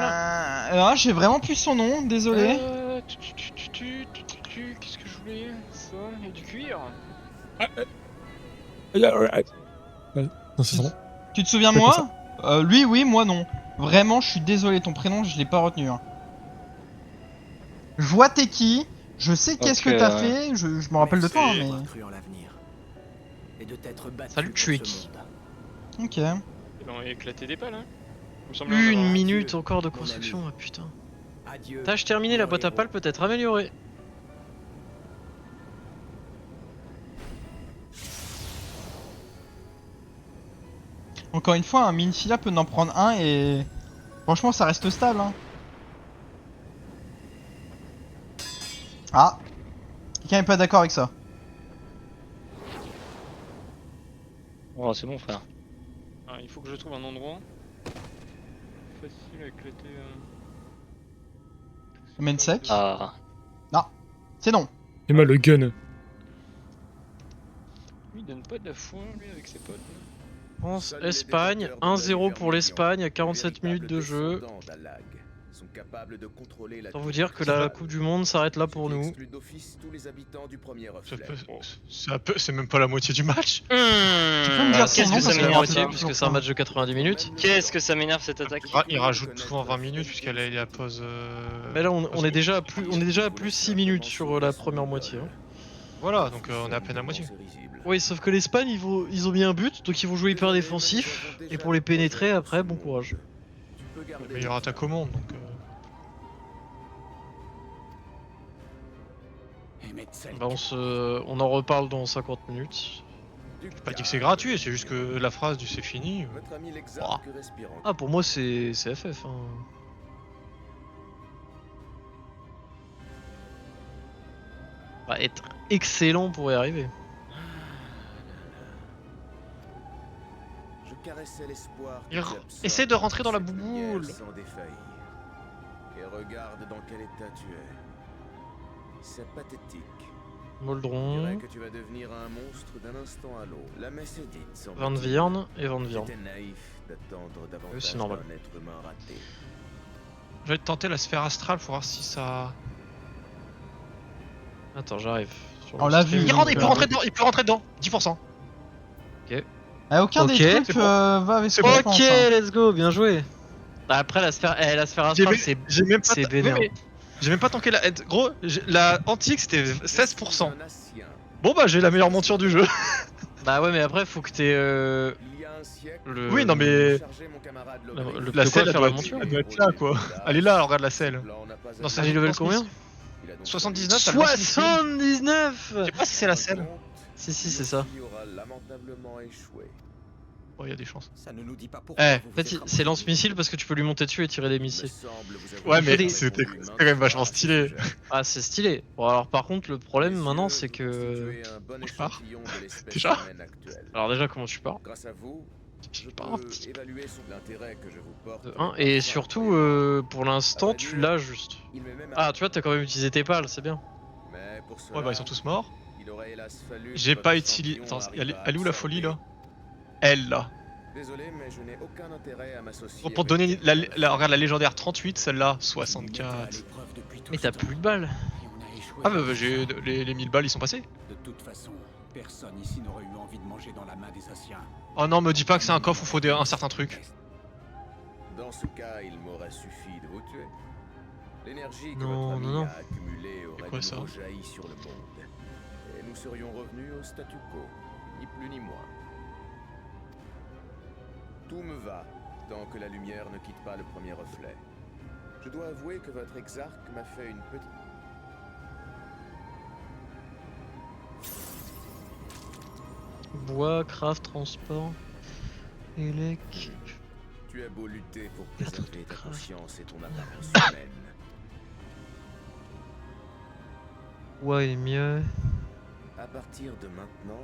Ah, j'ai vraiment plus son nom, désolé. Qu'est-ce que je voulais? Ça, et du cuir. Non, c'est ça. Tu te souviens Ouais, moi? Lui oui, moi non. Vraiment, je suis désolé, ton prénom je l'ai pas retenu. Hein. Je vois t'es qui, je sais qu'est-ce que Ok, t'as ouais. fait, je me rappelle de toi, hein, d'avoir mais... cru en l'avenir. Et de t'être battu Salut, pour tu es ce qui? monde. Ok. On a éclaté des pales, hein. Il me semble en Une avoir un. minute Adieu, encore de mon construction, ami. ah putain. Adieu. Tâche terminée, la boîte à pales peut être améliorée. Encore une fois, un Minfila peut en prendre un et... Franchement, ça reste stable, hein. Ah. Quelqu'un est pas d'accord avec ça. Oh, c'est bon, frère. Ah, il faut que je trouve un endroit facile à éclater. Main sec. Ah. C'est non. Et moi, le gun. Lui, il donne pas de la foi, lui, avec ses potes. France, Seuls les Espagne, détenteurs de 1-0 pour Valvermilion, l'Espagne à les 47 minutes de véritables jeu. descendants d'Alag, sont capables de contrôler la Autant vous dire que la Coupe du Monde s'arrête là pour Ce qui nous. exclut d'office tous les habitants du premier reflet. C'est même pas la moitié du match. peux me dire son Qu'est-ce nom que ça parce que m'énerve, je me rappelle puisque pas. c'est un match de 90 minutes. Qu'est-ce que ça m'énerve cette attaque? Il rajoute souvent 20 minutes puisqu'elle a la pause. Mais là on est déjà à plus 6 minutes sur la première moitié. Hein. Voilà, donc on est à peine à moitié. Oui, sauf que l'Espagne ils ont mis un but, donc ils vont jouer hyper défensif. Et pour les pénétrer après, bon courage. Le meilleur attaque au monde, donc. Bah on en reparle dans 50 minutes. J'ai pas dit que c'est gratuit, c'est juste que la phrase du c'est fini. Votre ami l'exarque respire encore. Ah pour moi c'est FF. Hein. Va être excellent pour y arriver. Je caressais l'espoir. Il que j'absorbe essaie de rentrer dans la cette lumière bouboule. sans défaillir. Et regarde dans quel état tu es. C'est pathétique. On dirait Moldron, que tu vas devenir un monstre d'un instant à l'autre. La messe est dite, semble-t-il. Van Vierne et Van Vierne. J'étais naïf d'attendre davantage c'est normal. d'un être humain raté. Je vais tenter la sphère astrale pour voir si ça. Attends, j'arrive. Sur On le l'a stream. vu. Il peut rentrer dedans, 10%. Aucun Ok. des trucs C'est bon. va avec ce que je pense. Ok, Hein. let's go, bien joué. Bah, après la sphère astrale J'ai même pas. c'est vénère. mais J'ai même pas tanké la. Gros, la antique c'était 16%. Un Ascien. Bon bah j'ai la meilleure monture du jeu. Bah ouais, mais après faut que t'aies Il y a un siècle, le. Oui, non, mais- chargé mon camarade Le- Logris. le- La de quoi selle elle faire doit, la monture elle doit être là quoi. Elle est là, regarde la selle. Non, c'est T'as dit level combien? 79, t'as le lance missile. 79. Je sais pas si c'est la selle. Si c'est ça. Il aura lamentablement échoué. Oh, il y a des chances. Ça ne nous dit pas pourquoi. Eh, vous En vous fait, êtes c'est lance-missile parce que tu peux lui monter dessus et tirer des missiles. Ouais, mais des- c'était quand même vachement stylé. Ah, c'est stylé. Bon, alors par contre, le problème maintenant, c'est que. je pars. Déjà Alors, déjà, comment tu pars? Grâce à vous, Je pas peux évaluer l'intérêt que je vous porte. De 1. Et surtout, pour l'instant, tu l'as juste. Il m'est même Ah, tu vois, t'as quand même utilisé tes pales, c'est bien. Mais pour cela, Ouais, bah ils sont tous morts. il aurait hélas fallu que J'ai votre pas utilisé. champion Attends, arrive à elle est où la absorber. folie là? Elle là. Désolé, mais je n'ai aucun intérêt à m'associer. Pour te avec donner quelqu'un. regarde la légendaire 38, celle-là 64. Mais t'as plus de balles. Ah bah, j'ai les 1000 balles ils sont passés. De toute façon, personne ici n'aurait eu envie de manger dans la main des Asiens. Oh non, me dis pas que c'est un coffre où faut un certain truc. Dans ce cas, il m'aurait suffi de vous tuer. L'énergie que Non, votre ami non, non. a accumulée aurait quoi, de ça nouveau jailli sur le monde. Et nous serions revenus au statu quo, ni plus ni moins. Tout me va, tant que la lumière ne quitte pas le premier reflet. Je dois avouer que votre exarque m'a fait une petite... Bois, craft, transport, élec. Tu as beau lutter pour préserver ta conscience et ton apparence humaine. Bois est mieux. À partir de maintenant,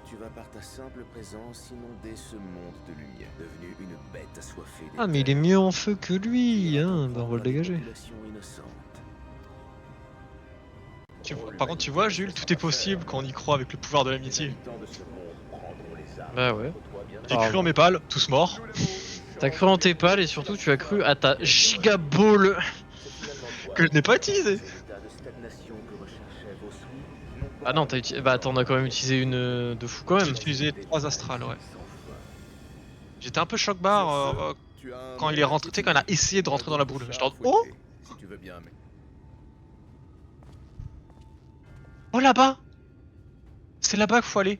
tu vas par ta simple présence inonder ce monde de lumière, devenu une bête assoiffée des Ah, mais il est mieux en feu que lui, hein. Bah, on va le dégager. Par contre, tu vois, Jules, tout est possible quand on y croit avec le pouvoir de l'amitié. Bah ouais. J'ai cru en mes pales, tous morts. T'as cru en tes pales et surtout tu as cru à ta giga ball Que je n'ai pas utilisé. Ah non, t'as utilisé. Bah t'en as quand même utilisé une de fou quand J'ai même. utilisé 3 astrales, ouais. J'étais un peu choc-barre quand il est rentré, tu sais, quand il a essayé de rentrer dans la boule. J'étais en oh! Si tu veux bien, mais... Oh là-bas! C'est là-bas qu'il faut aller.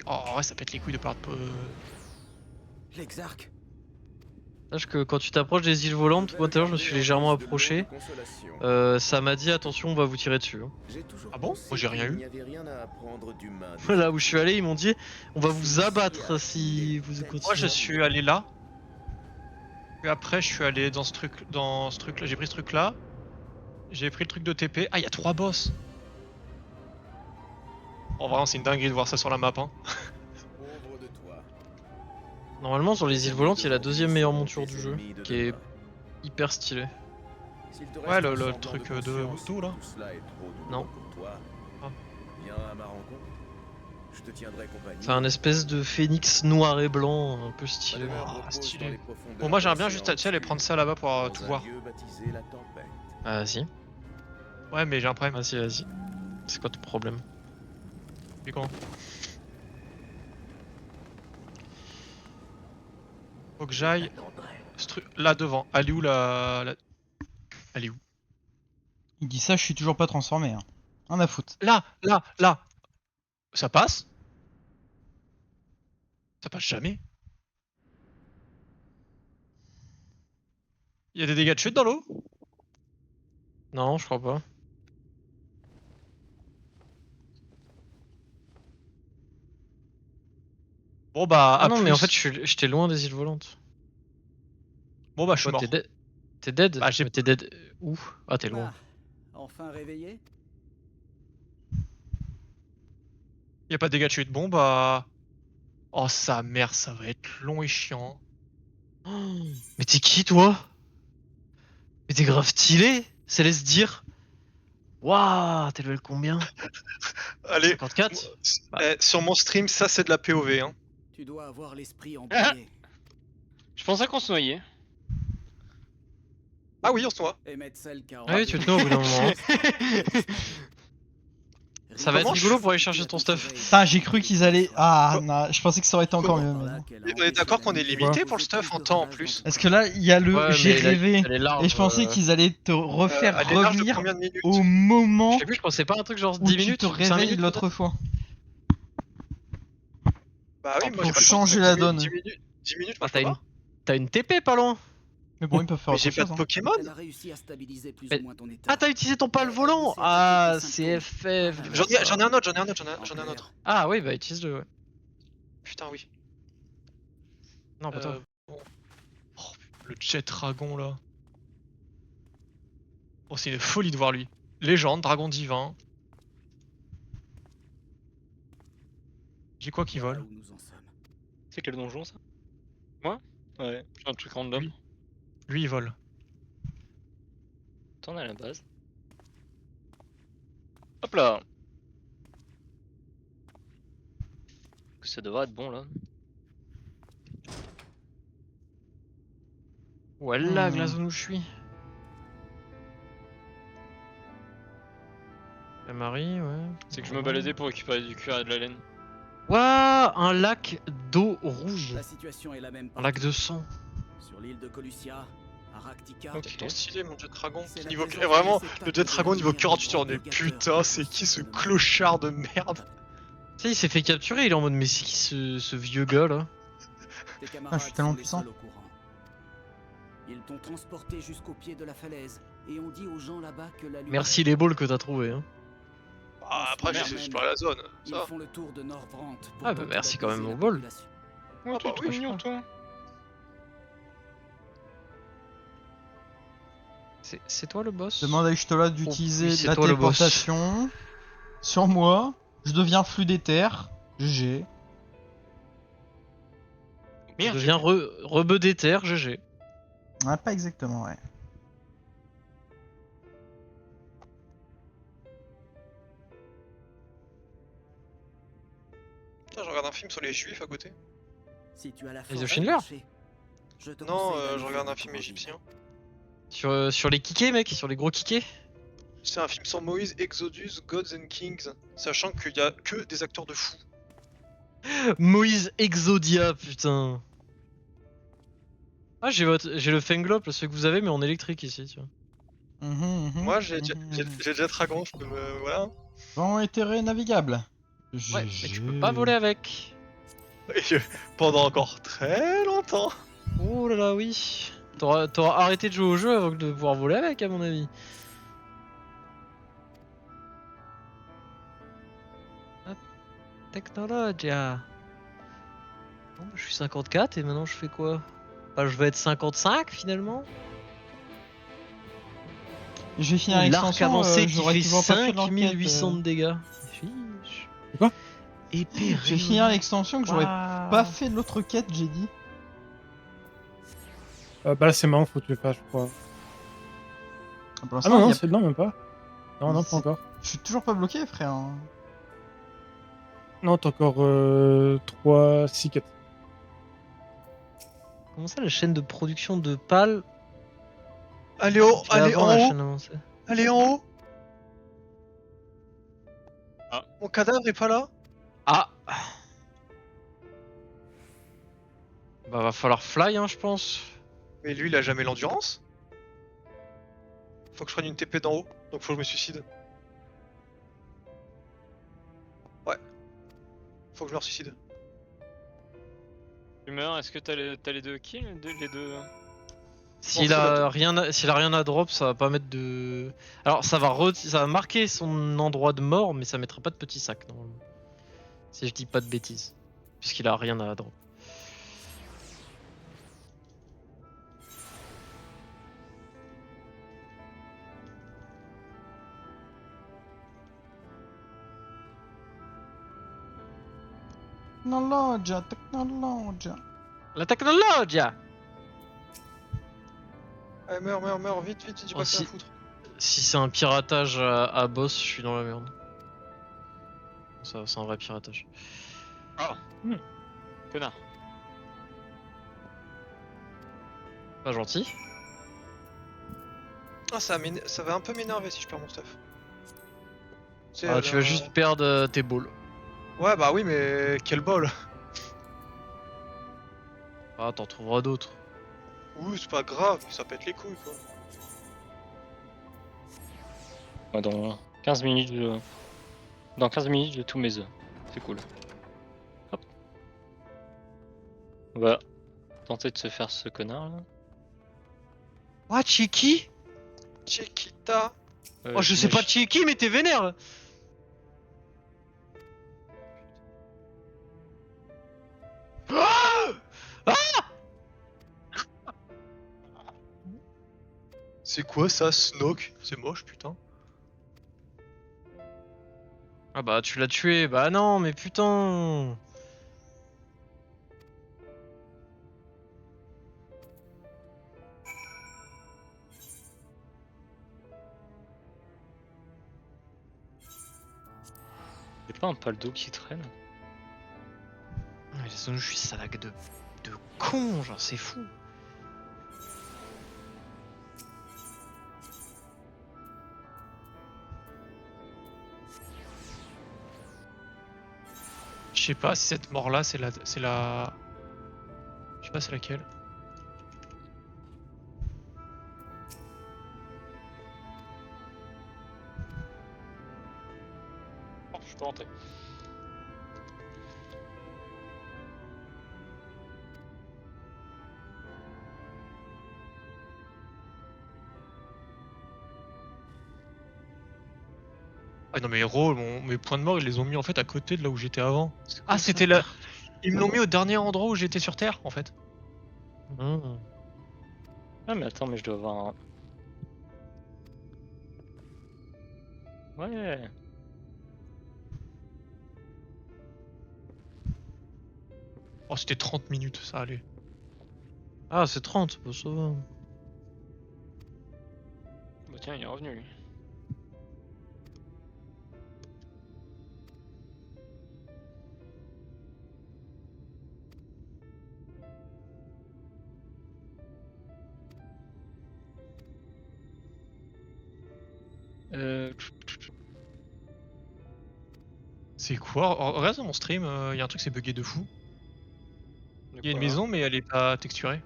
Oh ouais, ça pète les couilles de part de... L'exarque. Sache que quand tu t'approches des îles volantes, moi tout à l'heure je me suis légèrement approché. Ça m'a dit attention, on va vous tirer dessus. Hein. Ah bon? Moi j'ai rien eu. Là où je suis allé, ils m'ont dit on va vous abattre si vous continuez. Moi je suis allé là. Puis après je suis allé dans ce truc là, j'ai pris ce truc là. J'ai pris le truc de TP. Ah, il y a 3 boss. Oh vraiment c'est une dinguerie de voir ça sur la map hein. Normalement sur les îles volantes, il y a la deuxième meilleure monture du jeu, qui est hyper stylée. Ouais, le truc de tout là. Non. Ah. C'est un espèce de phénix noir et blanc, un peu stylé. Ah, stylé. Bon, moi j'aimerais bien juste aller prendre ça là-bas pour tout voir. Ah si. Ouais, mais j'ai un problème. Vas-y, vas-y. C'est quoi ton problème? C'est comment? Faut que j'aille là devant. Elle est où la... Elle est où? Il dit ça, je suis toujours pas transformé. Hein. On a foutre. Là. Ça passe? Ça passe jamais. Il y a des dégâts de chute dans l'eau? Non, je crois pas. Bon bah... Ah non, mais en fait, j'étais loin des îles volantes. Bon bah, je suis mort. T'es dead? Bah, t'es dead où? Ah, t'es loin. Enfin réveillé? Y a pas de dégâts de chute. Bon bah... Oh sa mère, ça va être long et chiant. Oh, mais t'es qui toi? Mais t'es grave stylé, ça laisse dire. Waouh, t'es level combien? Allez, 54. sur mon stream, ça c'est de la POV hein. Tu dois avoir l'esprit emballé. Je pensais qu'on se noyait. Ah oui, on se noie. Ah oui, tu te noies au bout d'un moment. Ça va être rigolo pour aller chercher ton stuff. Putain, j'ai cru qu'ils allaient... Ah, non, je pensais que ça aurait été encore mieux. Mais... On est d'accord qu'on est limité pour le stuff en temps en plus. Parce que là, il y a le Ouais, j'ai mais rêvé. large, Et je pensais qu'ils allaient te refaire elle est large de revenir combien de minutes? au moment Je sais plus, je pensais pas un truc genre où 10 tu minutes te ou 5 réveilles minutes. l'autre fois. Bah oui, moi Pour j'ai pas changer la donne. 10 minutes, Ah, moi, t'as une TP pas loin. Mais bon, ils peuvent faire mais autre j'ai pas chose. de Hein. Pokémon. Elle a réussi à stabiliser plus Mais- ou moins ton état. Ah, t'as utilisé ton pal volant. Ah, c'est FF. J'en ai un autre, j'en ai un autre. Ah oui, bah utilise-le, ouais. Putain, oui. Non, pas toi. Bon. Oh, le Jet Dragon là. Oh, c'est une folie de voir lui. Légende, dragon divin. J'ai quoi qui vole? C'est quel donjon ça? Moi? Ouais, j'ai un truc random. Lui, il vole. Tourne à la base. Hop là! Ça devrait être bon là. Voilà, la zone où je suis. La Marie, ouais. C'est que je me baladais pour récupérer du cuir et de la laine. Waouh, un lac d'eau rouge. La situation est la même Un lac de sang. sur l'île de Colucia, à Raktika. Ok, trop stylé mon Jet Dragon. C'est la Niveau... maison Et vraiment, qui laissait le pas Jet Dragon niveau devenir 48 heures, mais purgateur. putain, c'est qui ce clochard de merde? Tu sais, il s'est fait capturer, il est en mode mais c'est qui ce vieux gars là? Tes Ah, camarades je suis tellement sont les puissant. seuls au courant. Ils t'ont transporté jusqu'au pied de la falaise et ont dit aux gens là-bas que la lumière... Merci les balls que t'as trouvé. Hein. Ah, après, j'ai exploré la zone, Ils ça. font le tour de Norvrant pour Ah bah tenter merci quand même d'apaiser mon la bol. population. Oh, Ah t'es bah trop oui, mignon toi! C'est toi le boss? Demande à Ishtola d'utiliser oui, c'est la toi le boss. téléportation sur moi. Je deviens flux d'éther. GG. Je deviens rebeu d'éther, GG. Ah, pas exactement, ouais. Putain, je regarde un film sur les juifs à côté. Si tu as la Les force The de Schindler? marcher, je te Non, conseille d'aller je regarde vers un film le égyptien. Sur les kickés mec, sur les gros kickés. C'est un film sur Moïse, Exodus, Gods and Kings. Sachant qu'il y a que des acteurs de fous. Moïse Exodia, putain. Ah j'ai le Fenglop, là, celui que vous avez mais en électrique ici, tu vois. Moi, j'ai Jet Dragon, je peux me... Voilà. Vent éthéré navigable. Ouais, mais tu peux pas voler avec. Pendant encore très longtemps. Oh là là, oui. T'auras arrêté de jouer au jeu avant de pouvoir voler avec, à mon avis. Hop. Technologia. Bon, je suis 54 et maintenant je fais quoi? Bah, je vais être 55 finalement. Je vais finir L'arc l'extension. avancé qui J'aurais fait toujours pas fait l'enquête, 5800 de dégâts. Fiche. Quoi? Épée. Je vais finir l'extension que j'aurais Waouh. pas fait l'autre quête, j'ai dit. Bah là, c'est marrant, faut que tu le fasses, je crois. Pour Ah l'instant, non, il non, y a- c'est non, même pas. Non, non, C'est- pas encore. je suis toujours pas bloqué, frère. Non, t'as encore 6 quêtes. Comment ça, la chaîne de production de pales? Allez, oh, C'était allez avant en la haut. chaîne avancée. Allez en haut. Ah. Mon cadavre est pas là. Ah. Bah va falloir fly hein je pense. Mais lui, il a jamais l'endurance. Faut que je prenne une TP d'en haut, donc faut que je me suicide. Ouais. Faut que je me suicide. Tu meurs, est-ce que t'as les deux kills? Les deux... S'il a rien à drop, ça va pas mettre de. Alors ça va marquer son endroit de mort, mais ça mettra pas de petit sac normalement. Si je dis pas de bêtises, puisqu'il a rien à drop. Technologia, technologia. La technologia. Allez, meurs, vite, dis Oh, pas que t'as si à foutre. si c'est un piratage à boss, je suis dans la merde. Ça, c'est un vrai piratage. Ah Connard. Pas gentil. Ah, ça va un peu m'énerver si je perds mon stuff. C'est, Ah, tu vas juste perdre tes balls. Ouais, bah oui, mais quel bol. Ah, t'en trouveras d'autres. Oui, c'est pas grave, ça pète les couilles quoi. Ouais, dans 15 minutes, dans 15 minutes, j'ai tous mes œufs. C'est cool. Hop. On va tenter de se faire ce connard là. Ah, Chiki? Chiquita. Oh, je sais pas Chiki, mais t'es vénère là. C'est quoi ça, Snoke? C'est moche, putain. Ah bah tu l'as tué, bah non mais putain. Y'a pas un paldo qui traîne? Ouais, les zones où je suis salag de con, genre c'est fou. Je sais pas si cette mort là c'est la. Je sais pas c'est laquelle. Oh, je peux rentrer. Ah non mais héros, mes points de mort ils les ont mis en fait à côté de là où j'étais avant. Ah c'était là. Ils me l'ont mis au dernier endroit où j'étais sur Terre en fait. Ah mais attends, mais je dois avoir un... Ouais. Oh c'était 30 minutes, ça allait. Ah, c'est 30, bah, ça va. Bah tiens, il est revenu lui. C'est quoi? Regarde sur mon stream, y a un truc c'est bugué de fou. De Il y a une quoi, maison mais elle est pas texturée.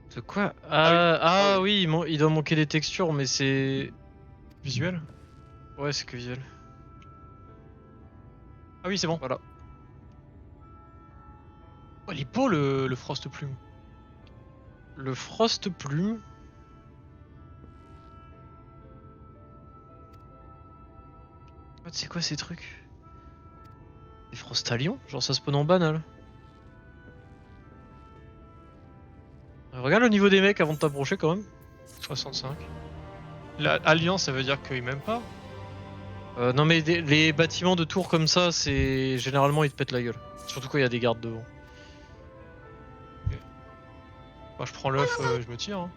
C'est quoi? Ah Ah oui, il doit manquer des textures, mais c'est... Visuel? Ouais, c'est que visuel. Ah oui c'est bon. Voilà. Oh, il est beau le Frost Plume. Le Frost Plume. C'est quoi ces trucs? Des Frostalions? Genre ça spawn en banal. Regarde le niveau des mecs avant de t'approcher quand même. 65. La Alliance ça veut dire qu'ils m'aiment pas? Non mais les bâtiments de tours comme ça, c'est... Généralement ils te pètent la gueule. Surtout quand il y a des gardes devant. Bah je prends l'œuf, je me tire. Hein.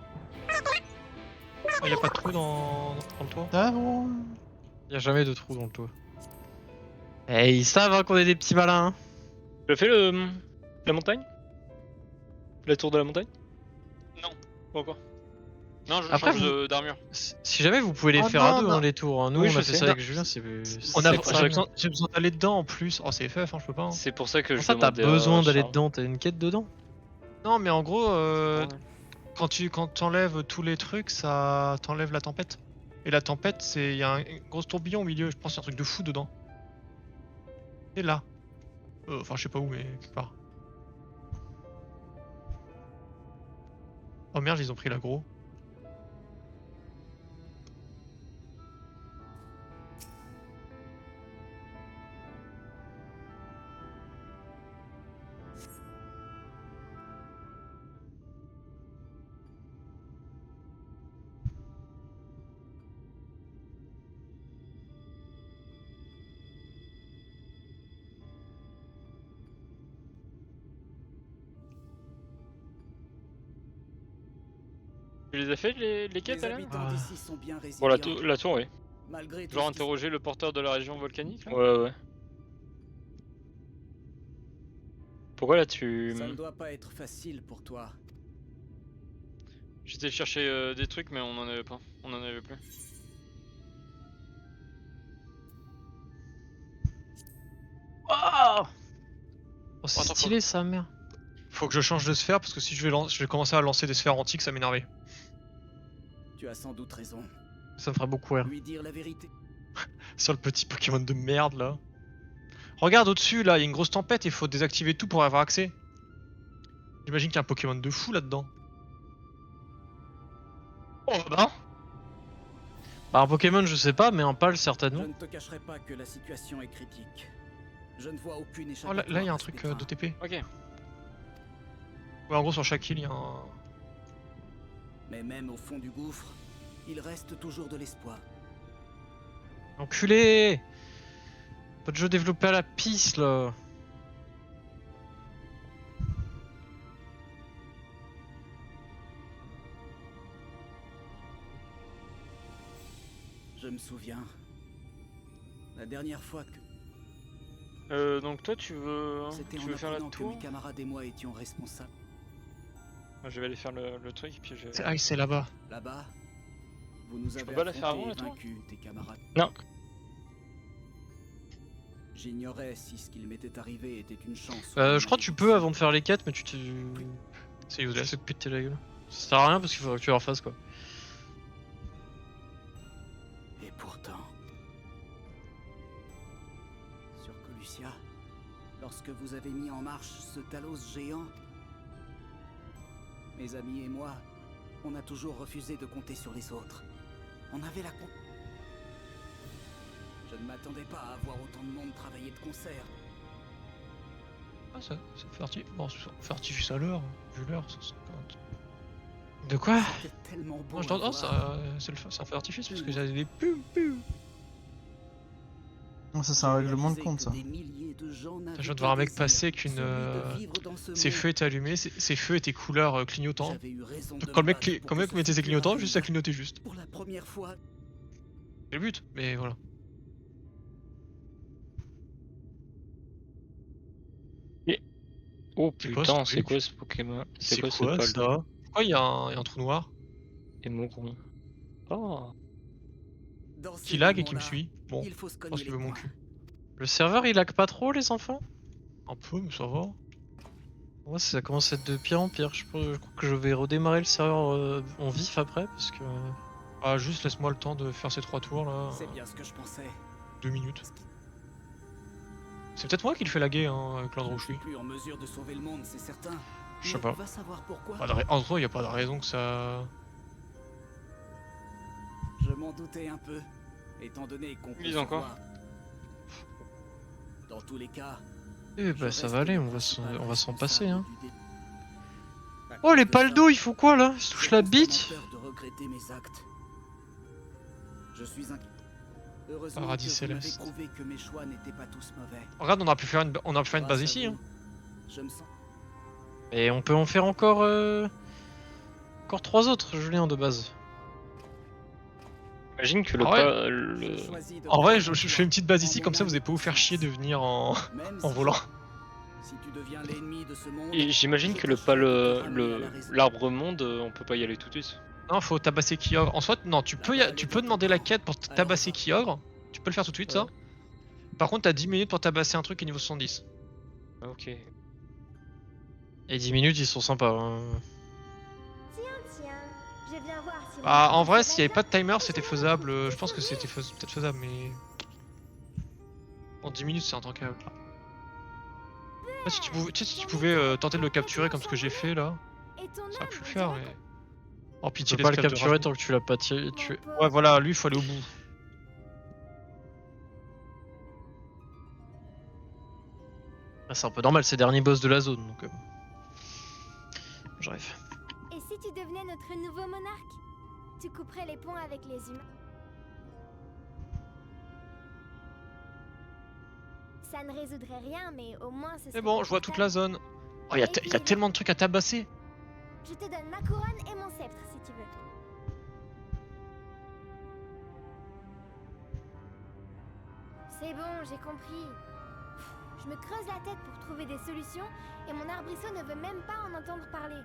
Oh, y a pas de trou dans le toit? Ah bon. Y a jamais de trou dans le toit. Eh, ils savent hein, qu'on est des petits malins. Hein. Tu as fait la montagne? La tour de la montagne? Non, pas encore. Non, je Après, change d'armure. Si jamais vous pouvez les Oh faire non, à deux, non. hein, les tours. Hein. Nous Oui, on je a fait sais. ça avec Julien, c'est... J'ai besoin d'aller dedans en plus. Oh c'est FF, hein, je peux pas. Hein. C'est pour ça que Pour je ça t'as demandais à besoin d'aller Charles. dedans, t'as une quête dedans. Non mais en gros, Ouais. quand t'enlèves tous les trucs, ça t'enlève la tempête. Et la tempête, il y a un gros tourbillon au milieu, je pense qu'il y a un truc de fou dedans. Et là. Enfin je sais pas où mais quelque part. Oh merde, ils ont pris l'aggro. Tu les as fait les quêtes Les là? habitants d'ici sont bien résilients. Bon, la tour, oui. Malgré tout Genre ce qui- interroger le porteur de la région volcanique là? Ouais. Pourquoi là tu... Ça ne doit pas être facile pour toi. J'étais chercher des trucs mais on en avait pas. On en avait plus. Oh, c'est Attends, stylé ça, merde. Faut que je change de sphère parce que si je vais commencer à lancer des sphères antiques, ça m'énervait. Tu as sans doute raison. Ça me ferait beaucoup rire. Lui dire la vérité. Sur le petit Pokémon de merde là. Regarde au-dessus là, il y a une grosse tempête et il faut désactiver tout pour avoir accès. J'imagine qu'il y a un Pokémon de fou là-dedans. Oh bah. Bah un Pokémon je sais pas, mais un pal Je certainement. ne te cacherai pas que la situation est critique. Je ne vois aucune Oh échappatoire. là il y a un à ce truc pétrin. d'OTP. Ok. Ouais en gros sur chaque île il y a un... Mais même au fond du gouffre, il reste toujours de l'espoir. Enculé! Pas de jeu développé à la piste là. Je me souviens. La dernière fois que... Donc toi tu veux C'était tu en veux faire la apprenant que tour? mes camarades et moi étions responsables. Moi, je vais aller faire le truc puis je. Ah, c'est là-bas. Là-bas, vous nous Je avez peux pas la faire affrontés avant, et la tour? vaincus, tes camarades. Non. J'ignorais si ce qu'il m'était arrivé était une chance. Je crois que tu peux avant de faire les quêtes, mais tu te. C'est Tu useless. te péter la gueule. Ça sert à rien parce qu'il faudra que tu leur fasses quoi. Et pourtant... Sur Colucia, lorsque vous avez mis en marche ce Talos géant, mes amis et moi, on a toujours refusé de compter sur les autres. On avait la con... Je ne m'attendais pas à voir autant de monde travailler de concert. Ah, ça fait artifice. Bon, ça fait artifice à l'heure. Vu l'heure, 150. De quoi? C'était tellement beau. Moi, je à tente. Oh, voir. c'est un fait artifice parce que j'ai des pum pum. Non, ça c'est un règlement de compte ça. Des milliers de gens n'avaient Je viens de qu'un voir un mec désir, passer avec celui de vivre dans ce ses monde. feux étaient allumés, ses feux étaient couleur clignotant. J'avais eu raison de Quand le me battre mec, pour quand le mec que ce mettait ses futur clignotants, arrive. juste ça clignotait juste. Pour la première fois, C'est le but, mais voilà. Oh C'est quoi, putain, ce c'est truc? quoi ce Pokémon? C'est quoi ce quoi Paldo? ça? Pourquoi il y a un trou noir Et Mouron. Oh. dans ces qui lag et qui me moments-là, suit? Bon, il faut se je cogner pense qu'il les veut mon poings. cul. Le serveur il lag pas trop les enfants? Un peu, mais ça va. Moi ça commence à être de pire en pire. Je crois que je vais redémarrer le serveur en vif après parce que. Ah, juste laisse-moi le temps de faire ces 3 tours là. C'est bien ce que je pensais. 2 minutes. C'est peut-être moi qui le fais laguer hein, avec l'endroit où je suis. Plus en mesure de sauver le monde, c'est certain. Je sais Mais pas. va savoir pourquoi. En soi, y a pas de raison que ça. Je m'en doutais un peu, étant donné qu'on peut Lise se encore. voir. Dans tous les cas. Eh bah ça va aller, on va s'en passer hein. du dé- Oh les paldos ils font quoi là? Ils se touchent la bite? J'ai constamment peur de regretter mes actes. Je suis inquiet. Heureusement Paradis que vous m'avez céleste. prouvé que mes choix n'étaient pas tous mauvais. Regarde, on a pu faire une base Grâce à ici. Hein. vous, je me sens... Et on peut en faire encore. Encore 3 autres, Julien, de base. J'imagine que le Ah ouais. pas le. choisi de En vrai, prendre je toi fais une petite base en ici, mon comme ça vous allez pas vous faire chier de venir en Même en si- volant. Si tu deviens l'ennemi de ce monde, Et j'imagine je que le tâcherai pas de te ramener à la le raison. l'arbre monde, on peut pas y aller tout de suite. Non, faut tabasser Kyogre. En soit, non, tu peux demander la quête pour tabasser Kyogre. Tu peux le faire tout de suite, ça. Par contre, t'as 10 minutes pour tabasser un truc qui est niveau 70. Ah, ok. Et 10 minutes, ils sont sympas. Hein. Tiens, je viens voir si Bah, en vrai, s'il y avait pas de timer, c'était faisable. Je pense que c'était peut-être faisable, mais. En 10 minutes, c'est intankable. Si tu pouvais tenter de le capturer comme ce que j'ai fait là, ça aurait pu le faire, mais. Oh, Tu pitié, peux pas le l'esclave de capturer Ravni. tant que tu l'as pas tué. Ouais, voilà, lui, il faut aller au bout. Ah, c'est un peu normal, c'est le dernier boss de la zone donc. Je rêve. Et si tu devenais notre nouveau monarque? Tu couperais les ponts avec les humains. Ça ne résoudrait rien, mais au moins ce serait C'est bon, je vois toute la zone. Oh, il y a tellement de trucs à tabasser. Je te donne ma couronne et mon sceptre si tu veux. C'est bon, j'ai compris. Je me creuse la tête pour trouver des solutions et mon arbrisseau ne veut même pas en entendre parler.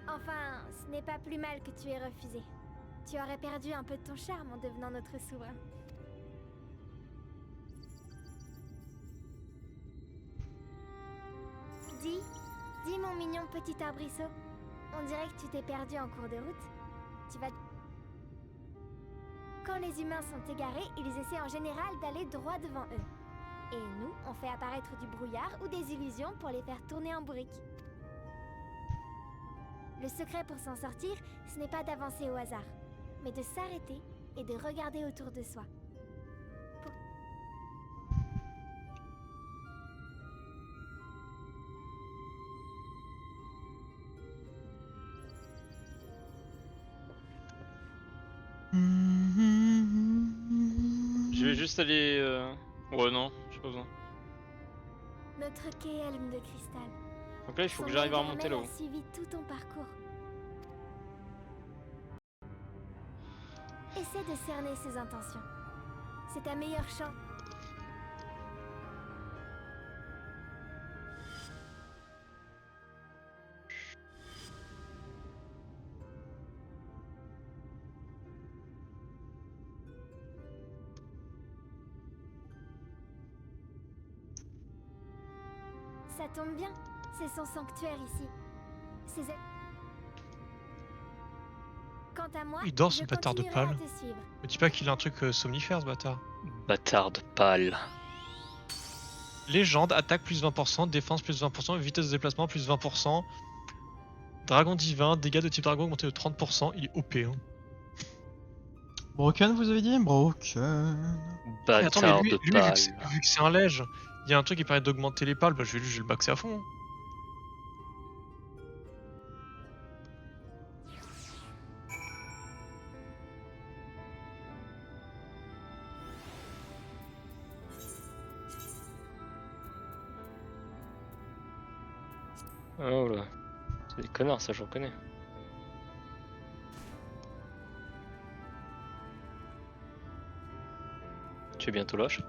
Enfin, ce n'est pas plus mal que tu aies refusé. Tu aurais perdu un peu de ton charme en devenant notre souverain. Dis mon mignon petit arbrisseau. On dirait que tu t'es perdu en cours de route. Tu vas... Quand les humains sont égarés, ils essaient en général d'aller droit devant eux. Et nous, on fait apparaître du brouillard ou des illusions pour les faire tourner en bourrique. Le secret pour s'en sortir, ce n'est pas d'avancer au hasard, mais de s'arrêter et de regarder autour de soi. Je vais juste aller. Ouais, non, j'ai pas besoin. Notre Keelm de cristal. Donc là, il faut Son que j'arrive à éternel remonter là-haut. a suivi tout ton parcours. Essaie de cerner ses intentions. C'est ta meilleure chance. Ça tombe bien, c'est son sanctuaire ici. Ses... Quant à moi, Il dort ce je bâtard de continuerai à pâle. te suivre. Me dis pas qu'il a un truc somnifère ce bâtard. Bâtard de pâle. Légende, attaque plus 20%, défense plus 20%, vitesse de déplacement plus 20%. Dragon divin, dégâts de type dragon augmenté de 30%, il est OP. Hein. Broken, vous avez dit? Broken. Mais attends, mais Bâtard lui, de vu pâle. vu que c'est un lège, il y a un truc qui permet d'augmenter les pales, bah je vais le baxer à fond. Hein. Oh là. C'est des connards, ça j'en connais. Tu es bientôt lâche?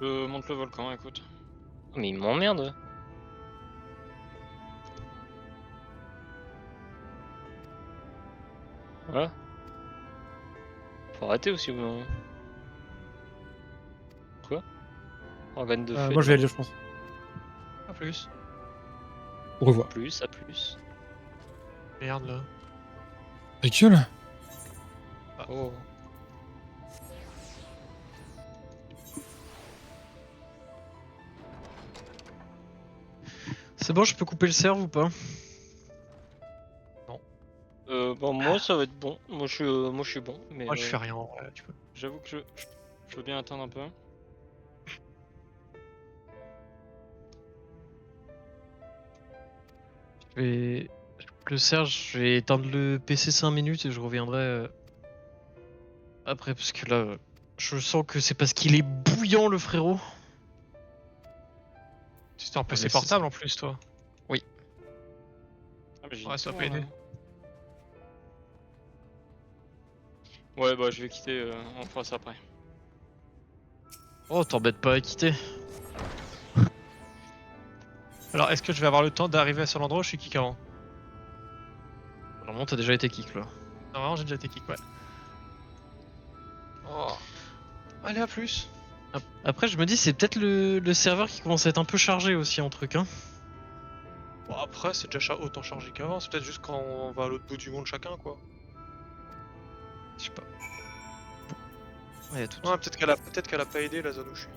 Monte le volcan, écoute. Mais il m'emmerde. Voilà. Faut arrêter aussi au bout d'un moment. Quoi? Organe de feu. Moi je vais aller, je pense. A plus. Au revoir. Plus, à plus. Merde là. Ricule. Oh. C'est bon, je peux couper le serve ou pas? Bon, moi ça va être bon. Moi je suis bon. Mais Moi je fais rien, ouais, tu peux. J'avoue que je veux bien attendre un peu. Le serge, je vais éteindre le PC 5 minutes et je reviendrai après parce que là, je sens que c'est parce qu'il est bouillant le frérot. C'était un PC mais c'est portable ça. en plus toi. Ah, mais j'ai Ouais, une ça tour, peut aider. là. Ouais, bah je vais quitter, on fera ça après. Oh, t'embête pas à quitter. Alors est-ce que je vais avoir le temps d'arriver sur l'endroit où je suis kick avant? Normalement, t'as déjà été kick là. Normalement j'ai déjà été kick, ouais. Oh. Allez, à plus. Après, je me dis, c'est peut-être le serveur qui commence à être un peu chargé aussi en truc, hein. Bon après c'est déjà autant chargé qu'avant, c'est peut-être juste quand on va à l'autre bout du monde chacun quoi. Je sais pas. Ouais, y a tout. Ouais, peut-être qu'elle a pas aidé la zone où je suis.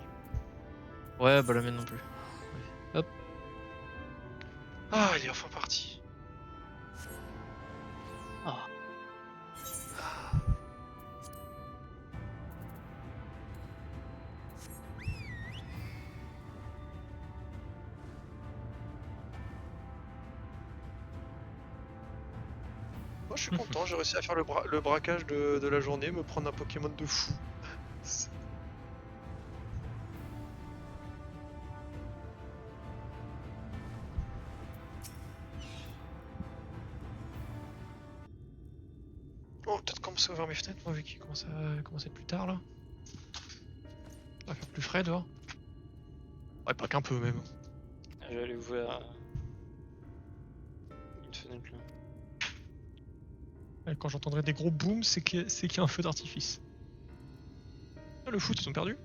Ouais, bah la mienne non plus. Hop. Ah, il est enfin parti. Ah. Moi je suis content, j'ai réussi à faire le braquage de la journée, me prendre un Pokémon de fou. Bon, peut-être commencer à ouvrir mes fenêtres, moi, vu qu'il commence à être plus tard là. Ça va faire plus frais dehors. Ouais, pas qu'un peu même. Je vais aller ouvrir une fenêtre là. Ouais, quand j'entendrai des gros booms, c'est qu'il y a un feu d'artifice. Ah, le foot, ils ont perdu.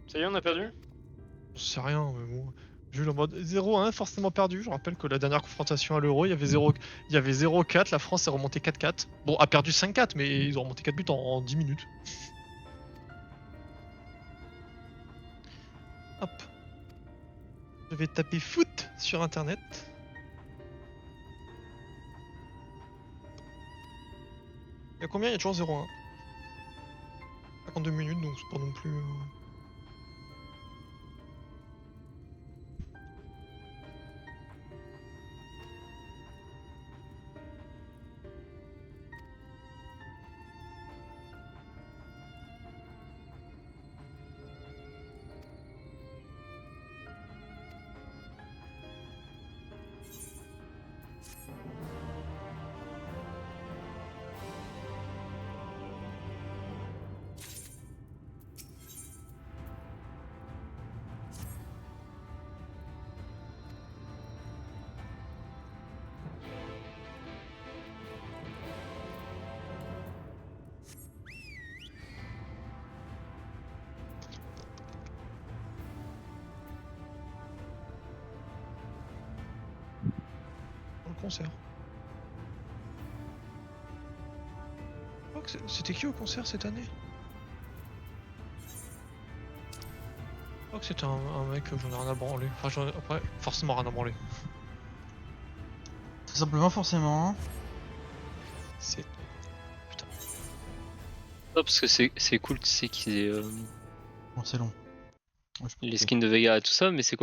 Ça y est, on a perdu? Je sais rien, mais bon. J'ai eu le mode 0-1 forcément perdu. Je rappelle que la dernière confrontation à l'Euro, il y avait 0-4, la France est remontée 4-4. Bon, a perdu 5-4, mais ils ont remonté 4 buts en 10 minutes. Hop. Je vais taper foot sur internet. Il y a combien? Il y a toujours 0-1. 52 minutes, donc c'est pas non plus... concert? Oh, c'était qui au concert cette année? Je crois que c'était un mec que j'en ai rien à branler. Enfin, après, forcément rien à branler. Tout simplement, forcément. C'est. Non, parce que c'est cool, tu sais qu'ils aient Bon, c'est long. Ouais, je les skins de Vega et tout ça, mais c'est cool.